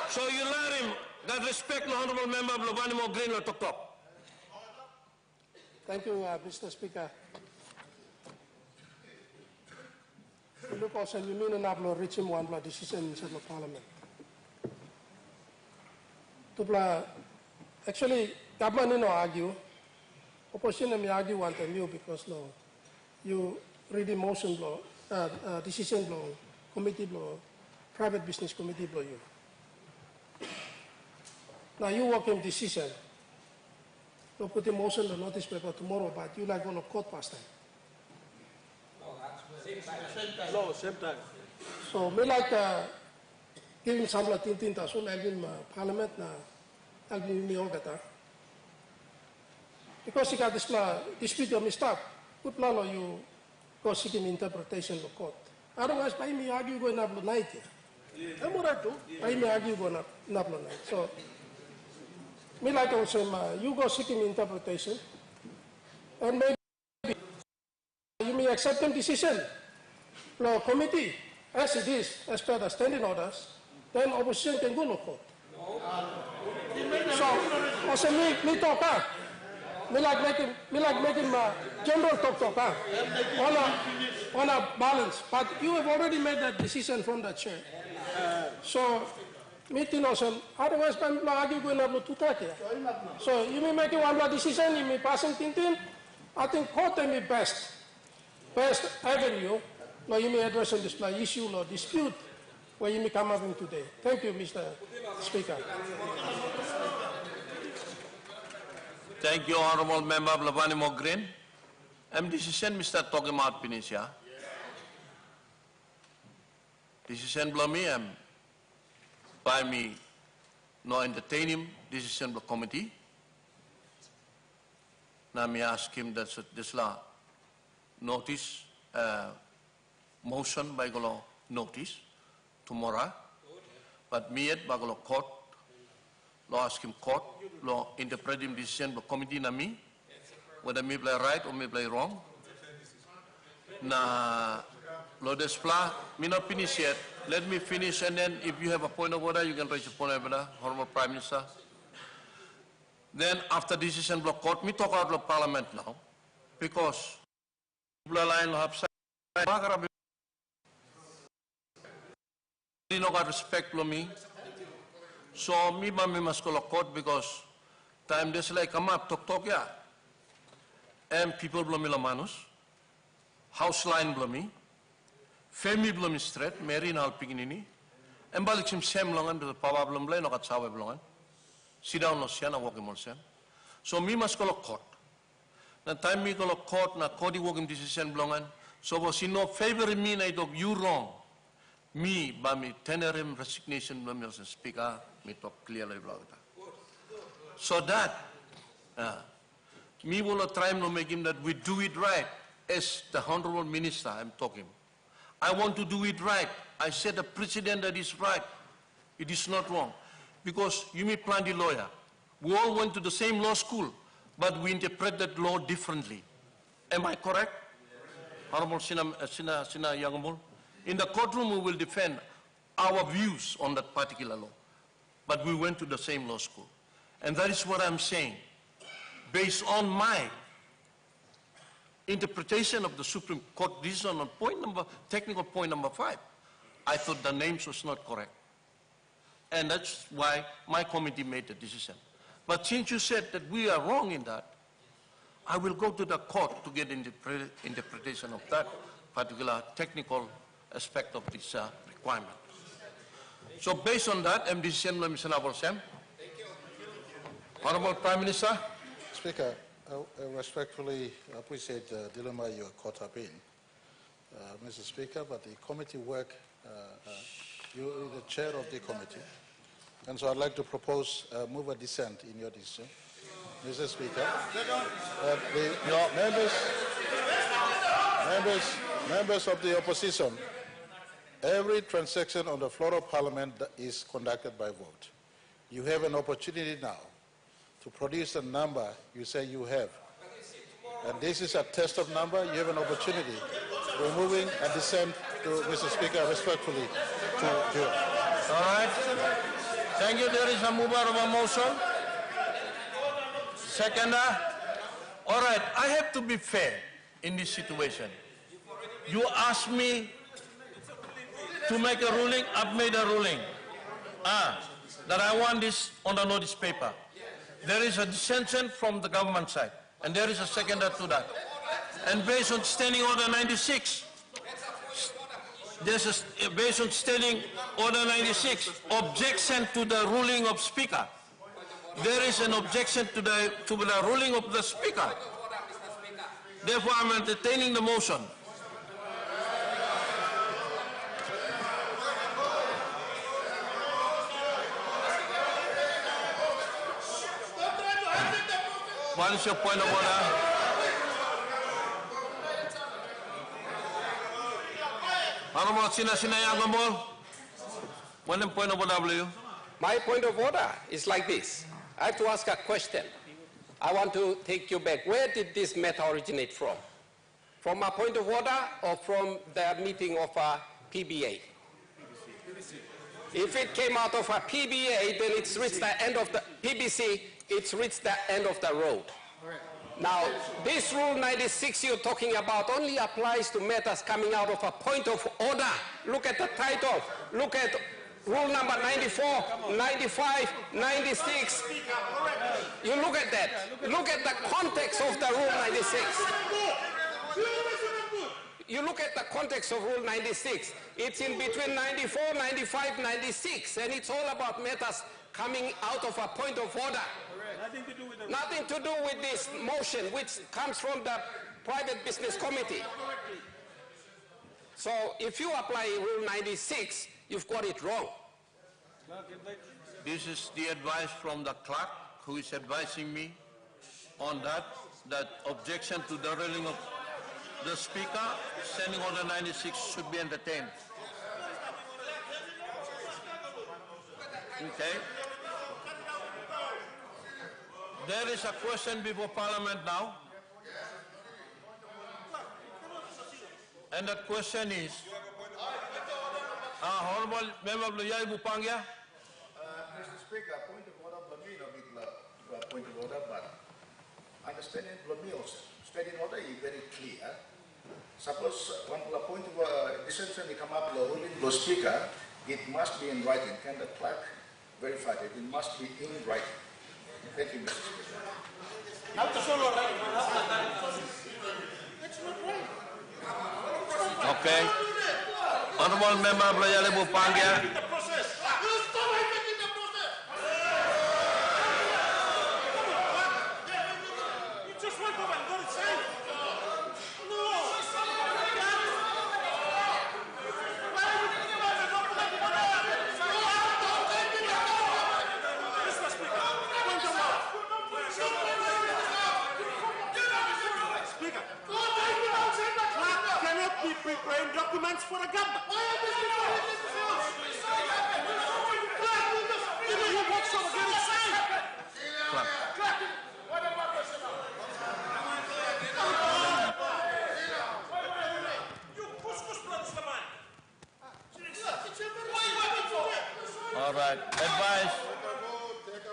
So you let him that respect the honorable member of Blopani Mogren or talk. Thank you, Mr. Speaker. Look also, you mean an upload reaching one blood decision in the Parliament. Actually, government no argue. Opposition may argue one time you because no, you read the motion law, decision law, committee law, private business committee law. You. Now you work in decision. You put the motion the notice paper tomorrow, but you like going to court past time. No, same time. So me like giving some tinta so like Parliament na alvin me all better. Because you got this dispute your mistake, good law you go seeking interpretation of court. Otherwise, by me argue going up the night. I'm right too. By me argue going up the night. So me like also you go seeking interpretation, and maybe you may accept the decision. Law committee, as it is, as per the standing orders, then opposition can go to court. So also me talk. Me like making general talk on a balance. But you have already made that decision from the chair. So me also otherwise I'm argue going to talk here. So you may make one decision, you may passing thing. I think court may be best avenue. Now you may address this issue or dispute where you may come up in today. Thank you, Mr. Speaker. Thank you, Honourable Member of Lavani Mogrin. Decision, Mr. Togemat Pinisha. Decision below me, by me, no entertain him, decision below committee. Now me ask him that this law notice, motion by golo notice tomorrow, but me at bagolo court, law ask him court, law interpret him decision of committee na me, whether me play right or me play wrong. Na law display, me not finish yet. Let me finish, and then if you have a point of order, you can raise a point of order, Honourable Prime Minister. Then after decision block court, me talk out of Parliament now, because people line have no got respect for me. So me must go to court because time this like come up talk ya. And people blow me la manus, house line blow me, family blow me straight, marry na alpiginini, and balik sim same longan because power blow me no got sawe blongan. Sit down no siya na walking mo siya. So me must go to court. Na time me go to court na court walking decision blongan. So was he no favor me na idog you wrong. Me ba me tenerim resignation blow me as a speaker. Me talk clearly about that. So that me will try to make him that we do it right as the Honourable Minister I'm talking. I want to do it right. I said the President that is right. It is not wrong. Because you may plan the lawyer. We all went to the same law school, but we interpret that law differently. Am I correct? Honourable Sina Yangamul? In the courtroom we will defend our views on that particular law. But we went to the same law school. And that is what I'm saying. Based on my interpretation of the Supreme Court decision on technical point number 5, I thought the names was not correct. And that's why my committee made the decision. But since you said that we are wrong in that, I will go to the court to get interpretation of that particular technical aspect of this requirement. So based on that, I'm decision Mr. Nabal Sam. Honourable Prime Minister. Speaker, I respectfully appreciate the dilemma you are caught up in, Mr. Speaker, but the committee work, you are the chair of the committee, and so I'd like to propose move a dissent in your decision. Mr. Speaker, members of the opposition, every transaction on the floor of Parliament is conducted by vote. You have an opportunity now to produce a number you say you have. And this is a test of number. You have an opportunity. We're moving a dissent to Mr. Speaker respectfully to do it. All right. Thank you. There is a mover of a motion. Seconder. All right. I have to be fair in this situation. You asked me to make a ruling, I've made a ruling. that I want this on the notice paper. There is a dissension from the government side, and there is a seconder to that. And based on Standing Order 96, based on Standing Order 96, objection to the ruling of Speaker. There is an objection to the ruling of the Speaker. Therefore, I'm entertaining the motion. What is your point of order? Honorable Sina Yagamol, what is point of order, W? My point of order is like this. I have to ask a question. I want to take you back. Where did this matter originate from? From a point of order or from the meeting of a PBA? If it came out of a PBA, then it's reached the end of the PBC, it's reached the end of the road. Now, this Rule 96 you're talking about only applies to matters coming out of a point of order. Look at the title. Look at Rule number 94, 95, 96. You look at that. Look at the context of the Rule 96. You look at the context of Rule 96. It's in between 94, 95, 96, and it's all about matters coming out of a point of order. Nothing to do with this motion, which comes from the Private Business Committee. So if you apply Rule 96, you've got it wrong. This is the advice from the clerk who is advising me on that objection to the ruling of the Speaker, Standing Order 96 should be entertained. Okay. There is a question before Parliament now. And that question is, Honorable Member Bluyai Bupangia. Mr. Speaker, point of order, point of order, but understanding Blumil's standing order is very clear. Suppose one point of dissension come up the ruling the Speaker, it must be in writing. Can the clerk verify it? It must be in writing. Thank you, Mr. Speaker. Okay. Honorable Member Bluyai Bupangia. Preparing documents for the government. All right.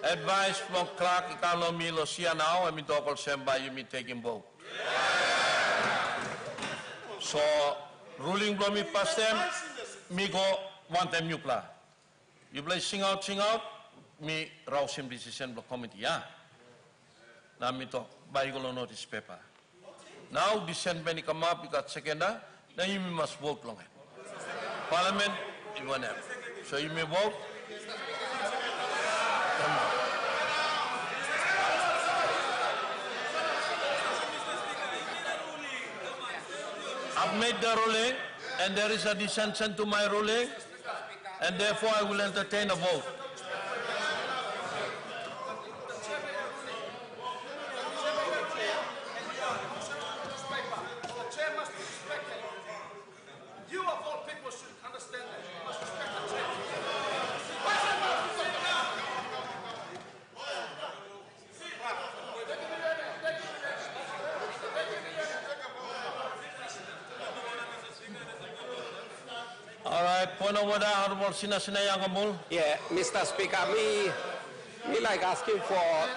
Advice from clerk economy Lucia now. I mean to call Semba, you mean taking vote. So ruling blow me past them, me go one time you play. You play sing out, me rouse him decision block committee, yeah. Now me to buy go notice paper. Now dissent when it come up, you got seconder, then you must vote long. Parliament, you want them. So you may vote. I've made the ruling, and there is a dissension to my ruling, and therefore I will entertain a vote. The chair must be respected. You of all people should understand that. You must respect the chair. All right, point of order, Honorable Sina Yangamul. Yeah, Mr. Speaker, me like asking for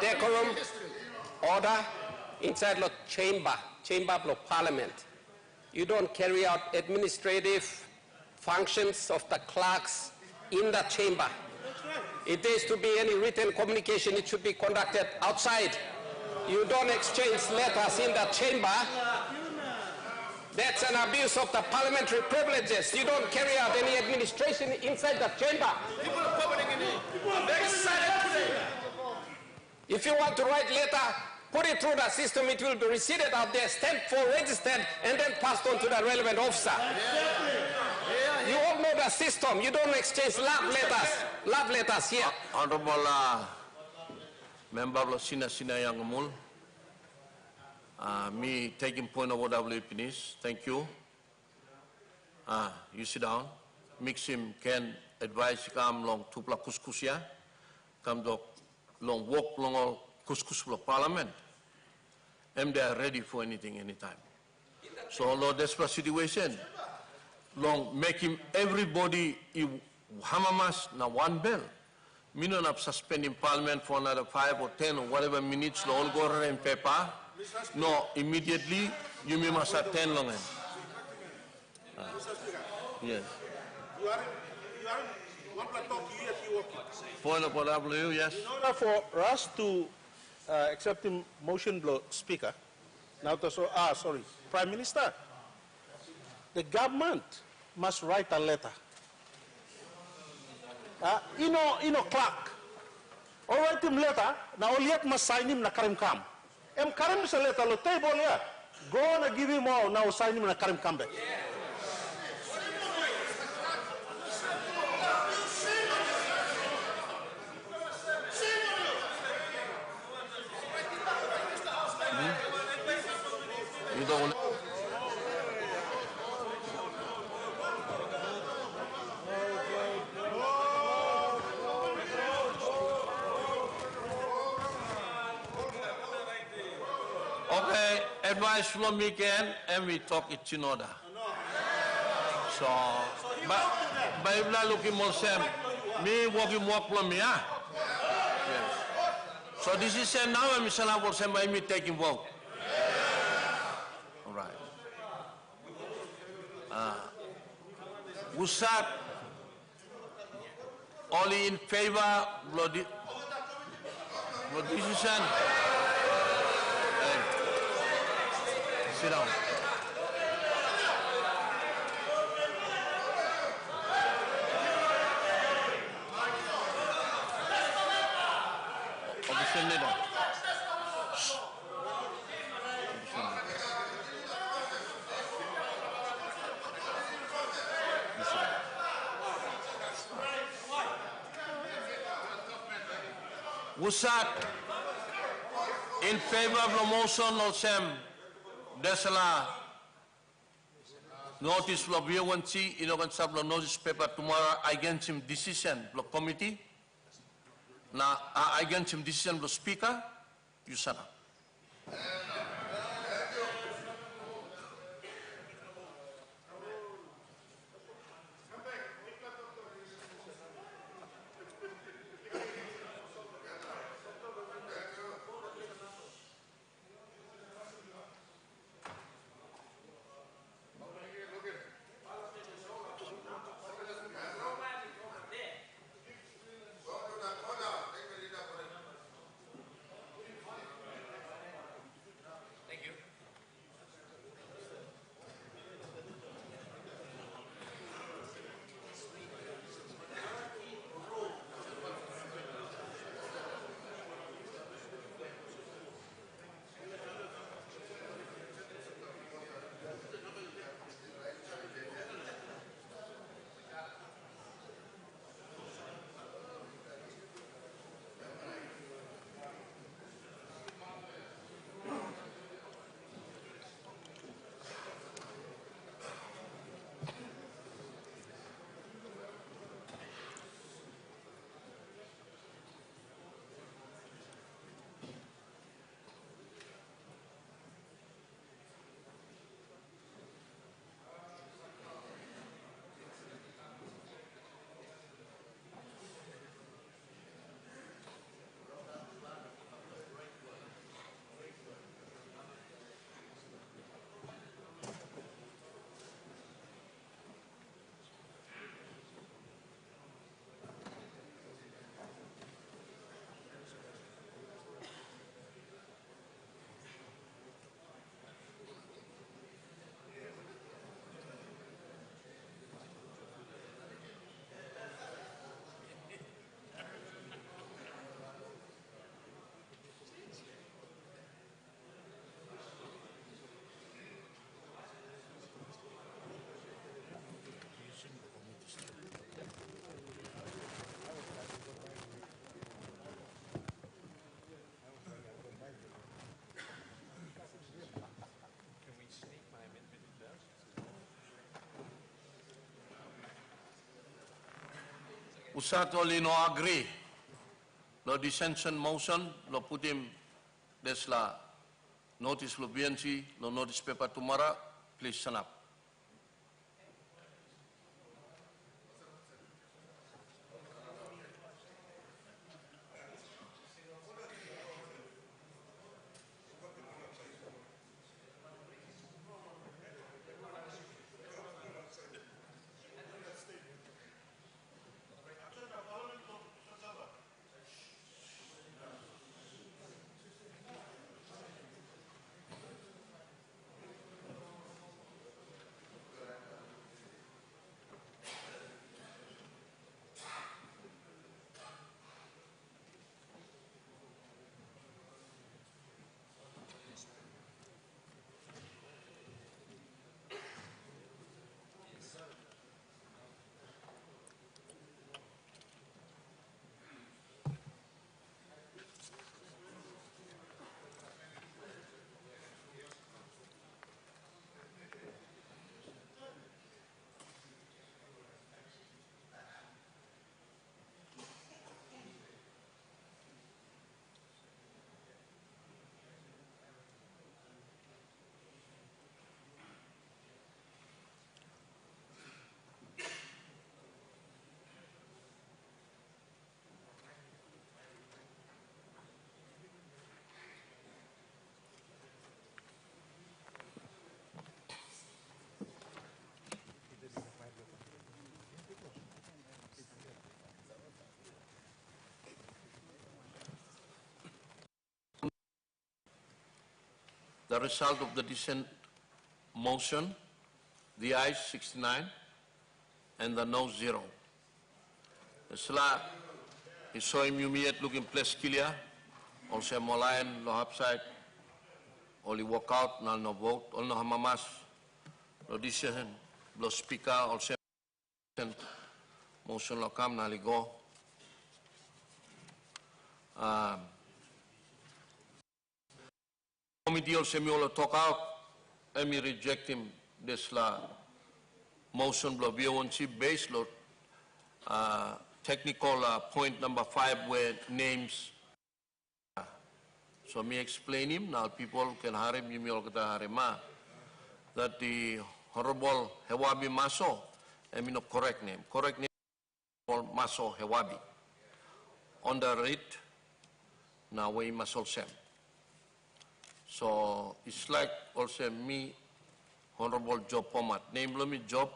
decorum, order inside the chamber of Parliament. You don't carry out administrative functions of the clerks in the chamber. it is to be any written communication, it should be conducted outside. You don't exchange letters in the chamber. That's an abuse of the parliamentary privileges. You don't carry out any administration inside the chamber. If you want to write letter, put it through the system, it will be received out there, stamped for, registered, and then passed on to the relevant officer. You all know the system. You don't exchange love letters here. Honorable Member of Sina Yangamul, me taking point of order, finish. Thank you. You sit down. Mix him can advise come long to pla kuskusia, come to long walk long all kuskus parliament. And they are ready for anything, anytime. So, Lord, that's the situation. Long make him everybody hamamas na one bell. Me not have suspending parliament for another 5 or 10 or whatever minutes. All go around in paper. No, immediately you must attend long. Yes. You are one talk to you if you work. Point of order, yes. In order for us to accept the motion, Speaker, now to sorry, Prime Minister, the government must write a letter. Clerk, or write him letter, now yet must sign him na karim kam. Karim is a letter, lo table here. Go on and give him all, now sign him na karim kam back. You don't. Okay, advice from me again, and we talk it in order. So, but if not looking more same, me walking more from me, ah. Yes. So this is now, and Mr. Lambert said by me taking vote. All right. Usat, only in favor of the decision. Sit down. Opposition leader. Usat in favor of the motion of Sam Desala notice for VONC in organ sub notice paper tomorrow against him decision the committee na against him decision the speaker you sana. Usat only no agree. Lo dissension motion, lo put him, there's la notice lo BNC, lo notice paper tomorrow, please stand up. The result of the dissent motion, the ayes 69 and the no 0. The sla is showing you me at looking place clear, also molayan lo upside, only walk out, no vote, all no hamamas, lo decision, lo speaker, also motion lo come, nali go. Committee also me all talk out, and me reject him this la motion blow B1C based load technical point number 5 where names. So me explain him now people can hire him you all that the Honorable Hewabi Maso and me no correct name Maso Hewabi on the writ now we must also. So it's like also me, Honorable Job Pomat. Name below me Job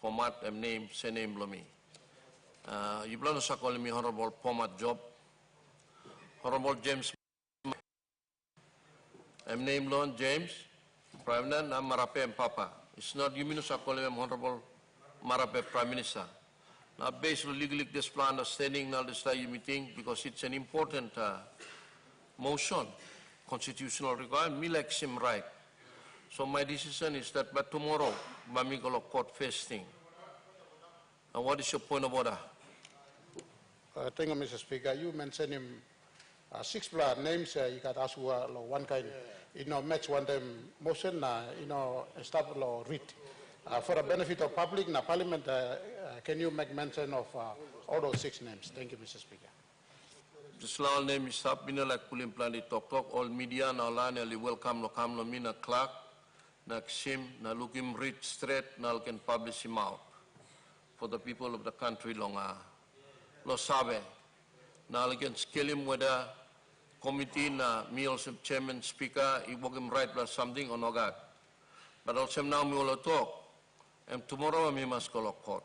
Pomat and name, say name below me. You below no call me Honorable Pomat Job. Honorable James I'm name below James. Prime Minister, I'm Marape and Papa. It's not you mean call him Honorable Marape Prime Minister. Now based on legally this plan understanding now this you meeting because it's an important motion. Constitutional requirement, me like him right. So my decision is that by tomorrow, we go court first thing. And what is your point of order? Thank you, Mr. Speaker. You mentioned him 6 names. You got asked one kind. You know, match one time motion. You know, start law read for the benefit of public. Na Parliament, can you make mention of all those 6 names? Thank you, Mr. Speaker. This law name is up, like Pulim Plan Talk, all media, now line, welcome, no come, no mina clerk, na sim, na look him read straight, now can publish him out for the people of the country long, lo sabe, now can scale him whether committee, na me also chairman, speaker, he work him right plus something or no God. But also now me will talk, and tomorrow me must go to court.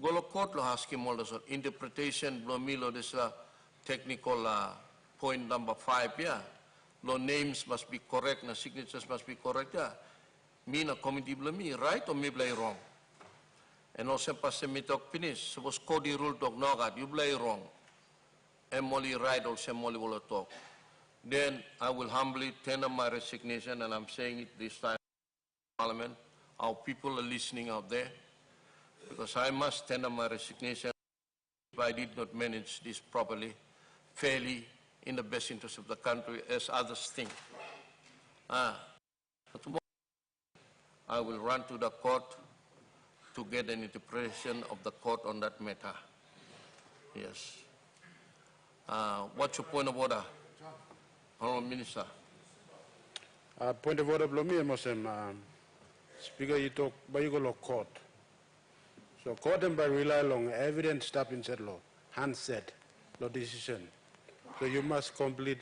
Go to court, lo ask him all the sort, interpretation, lo me lo this technical point number 5, yeah. Law names must be correct, na signatures must be correct, yeah. Me na committee blame me, right or me play wrong? And also pas me talk finish, suppose code rule talk no God, you play wrong. And only right also only will talk. Then I will humbly tender my resignation, and I'm saying it this time in Parliament. Our people are listening out there, because I must tender my resignation if I did not manage this properly, fairly, in the best interest of the country, as others think. Tomorrow, I will run to the court to get an interpretation of the court on that matter. Yes. What's your point of order, Honourable Minister? Point of order, Blomi Mosem, Speaker, you talk by you go court. So court and by rely on evidence stop inside law, handset, law decision. So you must complete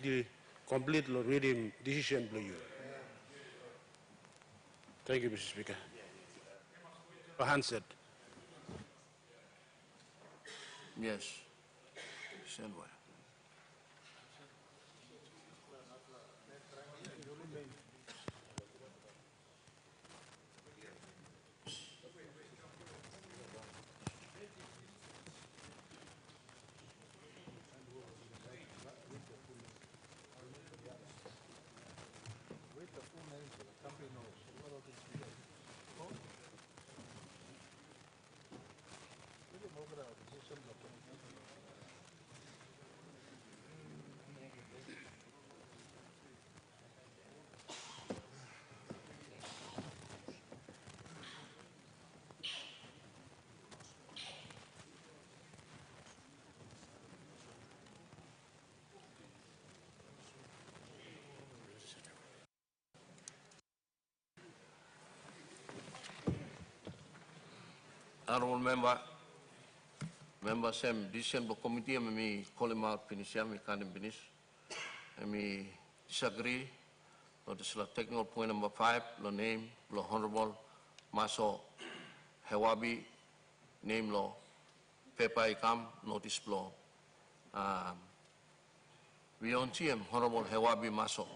law reading decision below you. Thank you, Mr. Speaker. Handset. Yes. Send where? Honourable Member Sam, December committee, I call him out, finish him, I can't finish. I disagree. No, this is technical point number 5, the name, the Honourable Maso Hewabi, name law, paper ikam, notice law. We don't see him, Honourable Hewabi Maso.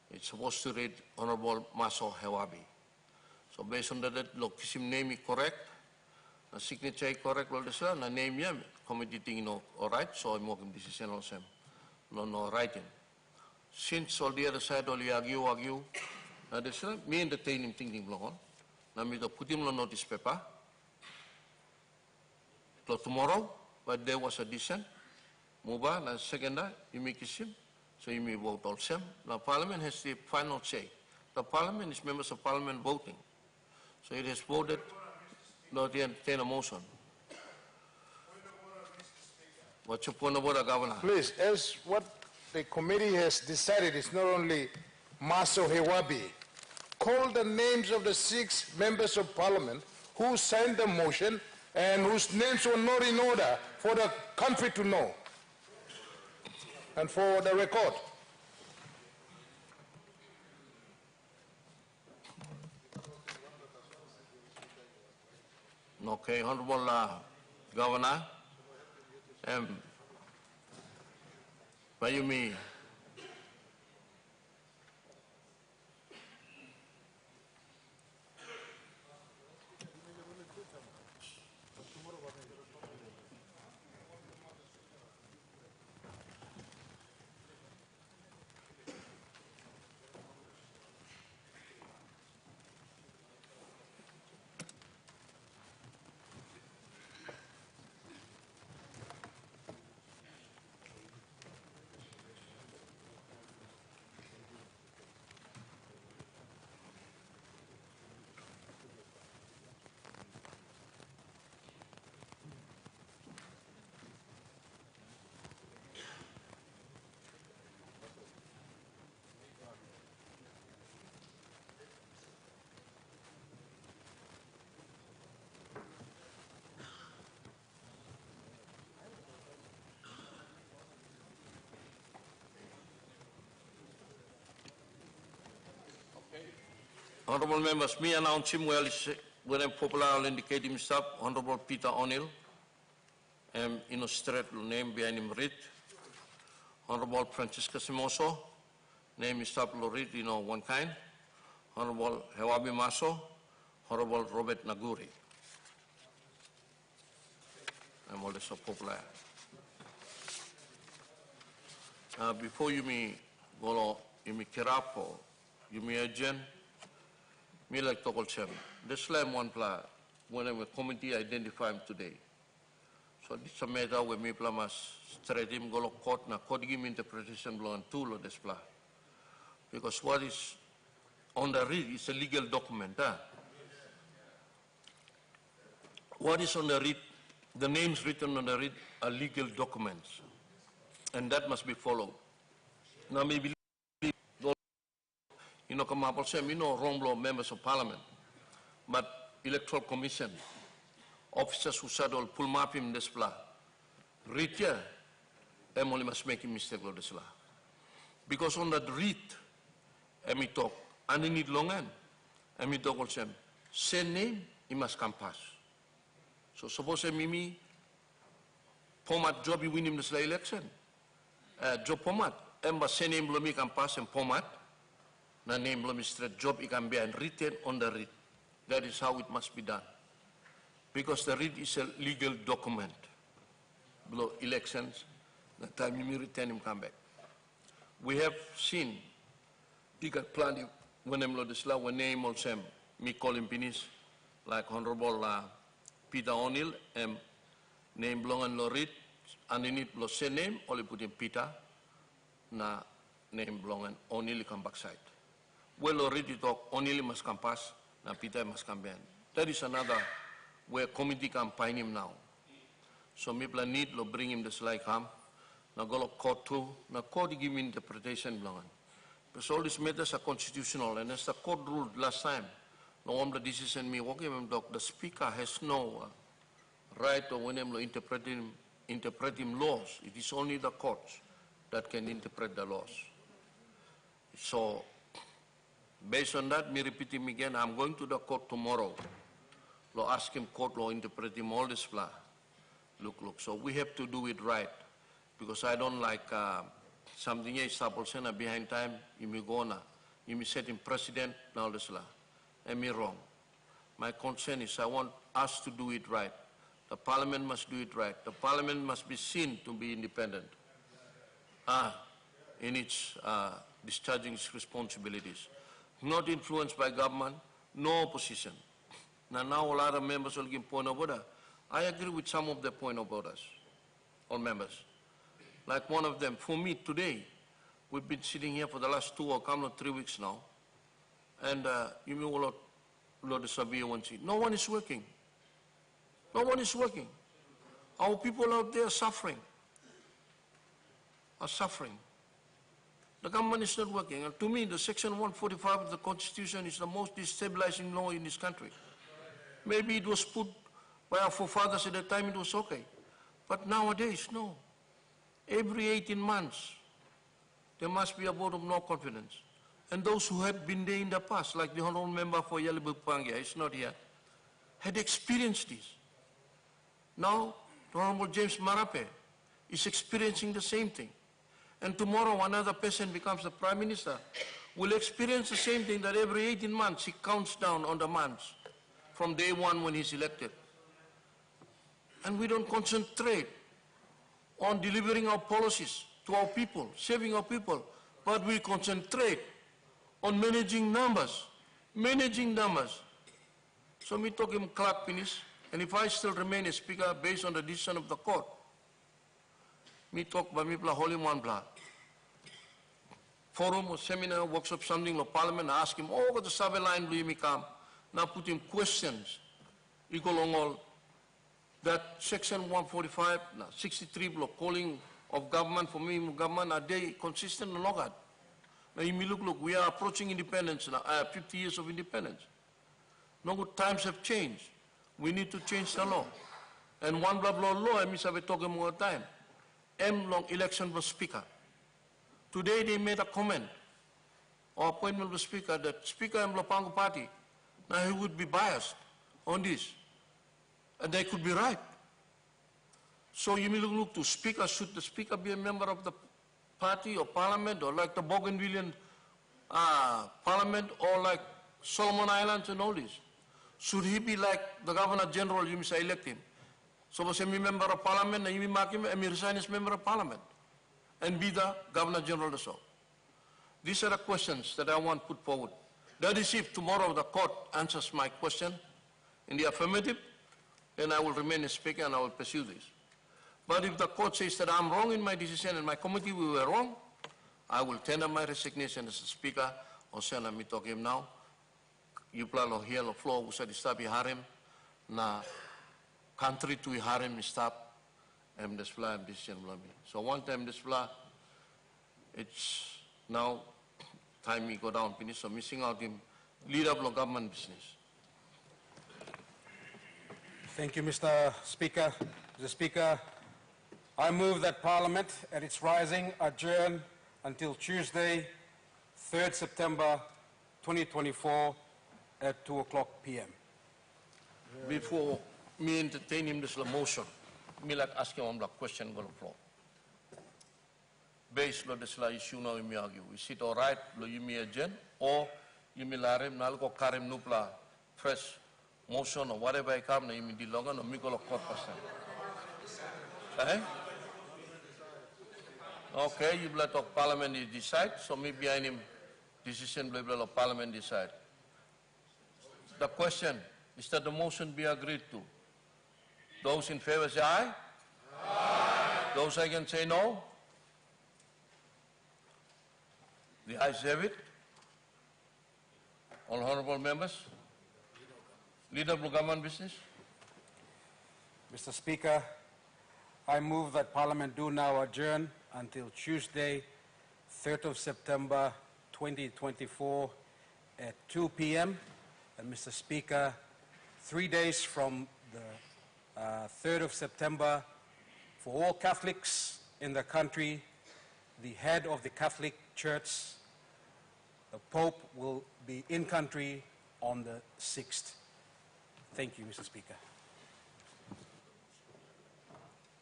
It's supposed to read Honourable Maso Hewabi. So based on that, look, kisim name is correct, the signature is correct, all this, the name yeah, committee thing no, all right. So I'm making decision also, no writing. Since all the other side all argue, this me entertain him thinking long, now me to put him on notice paper. So tomorrow, but there was a dissent, move on, and second, you make him, so you may vote also. Now Parliament has the final say. The Parliament is members of Parliament voting. So it has voted not to entertain a motion. What's your point of order, Governor? Please, as what the committee has decided is not only Maso Hewabi, call the names of the 6 members of Parliament who signed the motion and whose names were not in order for the country to know and for the record. Okay, Honorable Governor, by you me, Honourable members, me announce him when I'm popular indicate himself, Honourable Peter O'Neill, illustrate name behind him read, Honourable Francisca Simoso, name is up read, one kind, Honourable Hewabi Maso, Honourable Robert Naguri. I'm always so popular. Before you me go, you me kirapo, you me agent, me like to call them. This slam one pla when a committee identify him today. So this is a matter where me pla must straight him go to court na court give interpretation blow and tool of this pla. Because what is on the read is a legal document. What is on the read the names written on the writ are legal documents, and that must be followed. Now, maybe, Kamapol Sem, wrong law members of parliament, but electoral commission, officers who said all pull mapim desla, read here, Emily must make a mistake of desla. Because on that read, Emi talk, and in it long end, Emi talk also, same name, he must come pass. So suppose Mimi, Pomat job you win him this election. Job Pomat, Emba same name blomi can pass and Pomat, na name blomi straight job it can be and written on the read. That is how it must be done. Because the read is a legal document. Below elections, the time you return him come back. We have seen, he got plenty when I'm Lodisla, when name also me call him Pinis, like Honorable Peter O'Neill, name belong and lo read, and in it lo say name, only put in Peter, na name belong and O'Neill come backside. Well, lo read it talk, O'Neill must come pass, na Peter must come back. That is another where committee can find him now. So me plan need lo bring him this like ham, na go lo court too, na court give me interpretation belong. Because all these matters are constitutional, and as the court ruled last time, no one the decision me walking the speaker has no right or when I'm interpreting laws. It is only the courts that can interpret the laws. So based on that, me repeat him again, I'm going to the court tomorrow. Lo ask him court law interpret him all this blah. Look. So we have to do it right. Because I don't like something else behind time, you may go on, you may set him president, now this law. Am I wrong? My concern is I want us to do it right. The parliament must do it right. The parliament must be seen to be independent in its discharging its responsibilities. Not influenced by government, no opposition. Now a lot of members will give point of order. I agree with some of the point of orders, all members. Like one of them, for me today, we've been sitting here for the last 2 or 3 weeks now, and you may all Lord Sabia one see. No one is working. No one is working. Our people out there are suffering. The government is not working. And to me, the Section 145 of the Constitution is the most destabilizing law in this country. Maybe it was put by our forefathers at the time, it was okay. But nowadays, no. Every 18 months, there must be a vote of no confidence. And those who had been there in the past, like the honorable member for Yalibu Pangia, is not here, had experienced this. Now, the Honorable James Marape is experiencing the same thing. And tomorrow, another person becomes the Prime Minister, will experience the same thing that every 18 months he counts down on the months from day one when he's elected. And we don't concentrate on delivering our policies to our people, saving our people, but we concentrate on managing numbers. So me talk him clerk finish, and if I still remain a speaker based on the decision of the court, me talk by me blah holy one blah. Forum or seminar, workshop, something like parliament, ask him, oh, the survey line will me come. Now put him questions, equal on all that Section 145, 63 block calling of government for me, government, are they consistent or not? Now you may look, we are approaching independence now, 50 years of independence. No good times have changed. We need to change the law. And one blah law, I miss have talking more time. Long election was speaker. Today they made a comment or appointment of speaker that Speaker Mlopango party, now he would be biased on this. And they could be right. So you may look to speaker, should the speaker be a member of the party or parliament or like the Bougainvillean parliament or like Solomon Islands and all this? Should he be like the Governor General, you may say elect him? So was a member of parliament and you may mark him and resign as member of parliament and be the Governor General also. These are the questions that I want put forward. That is if tomorrow the court answers my question in the affirmative, then I will remain a speaker and I will pursue this. But if the court says that I'm wrong in my decision and my committee we were wrong, I will tender my resignation as a speaker or send me talk him now. You plan on here on the floor, we said stop harim na country to harem stop this fly and decision blami. So one time this fly, it's now time we go down finish. So missing out him lead up the government business. Thank you, Mr. Speaker. Mr. Speaker, I move that Parliament at its rising adjourn until Tuesday, 3rd September 2024 at 2 o'clock p.m. Before me entertain him this motion, me like ask him one question on the floor. Based on this issue now we argue. Is it all right, lo you me adjourn, or you me larem nalgo karem nupla fresh motion or whatever I come na you me di logan or me go court person. Eh? Okay, you let of Parliament decide, so me behind him decision blah blah of Parliament decide. The question is that the motion be agreed to. Those in favor say aye. Aye. Those against say no. The ayes have it. All honorable members. Leader of government business. Mr. Speaker, I move that Parliament do now adjourn until Tuesday, 3rd of September 2024 at 2 p.m. And Mr. Speaker, 3 days from the 3rd of September, for all Catholics in the country, the head of the Catholic Church, the Pope, will be in country on the 6th. Thank you, Mr. Speaker.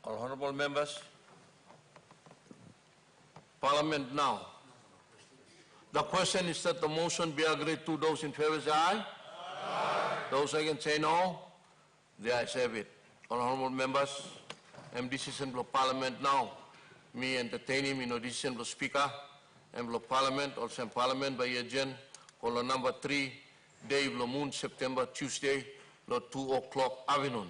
All honorable members, Parliament now. The question is that the motion be agreed to. Those in favor say aye. Aye. Those against say no. The ayes have it. All honorable members, decision of Parliament now. Me entertaining in decision of Speaker and of Parliament, also in Parliament by agenda, call number 3, day of the moon, September, Tuesday, 2 o'clock afternoon.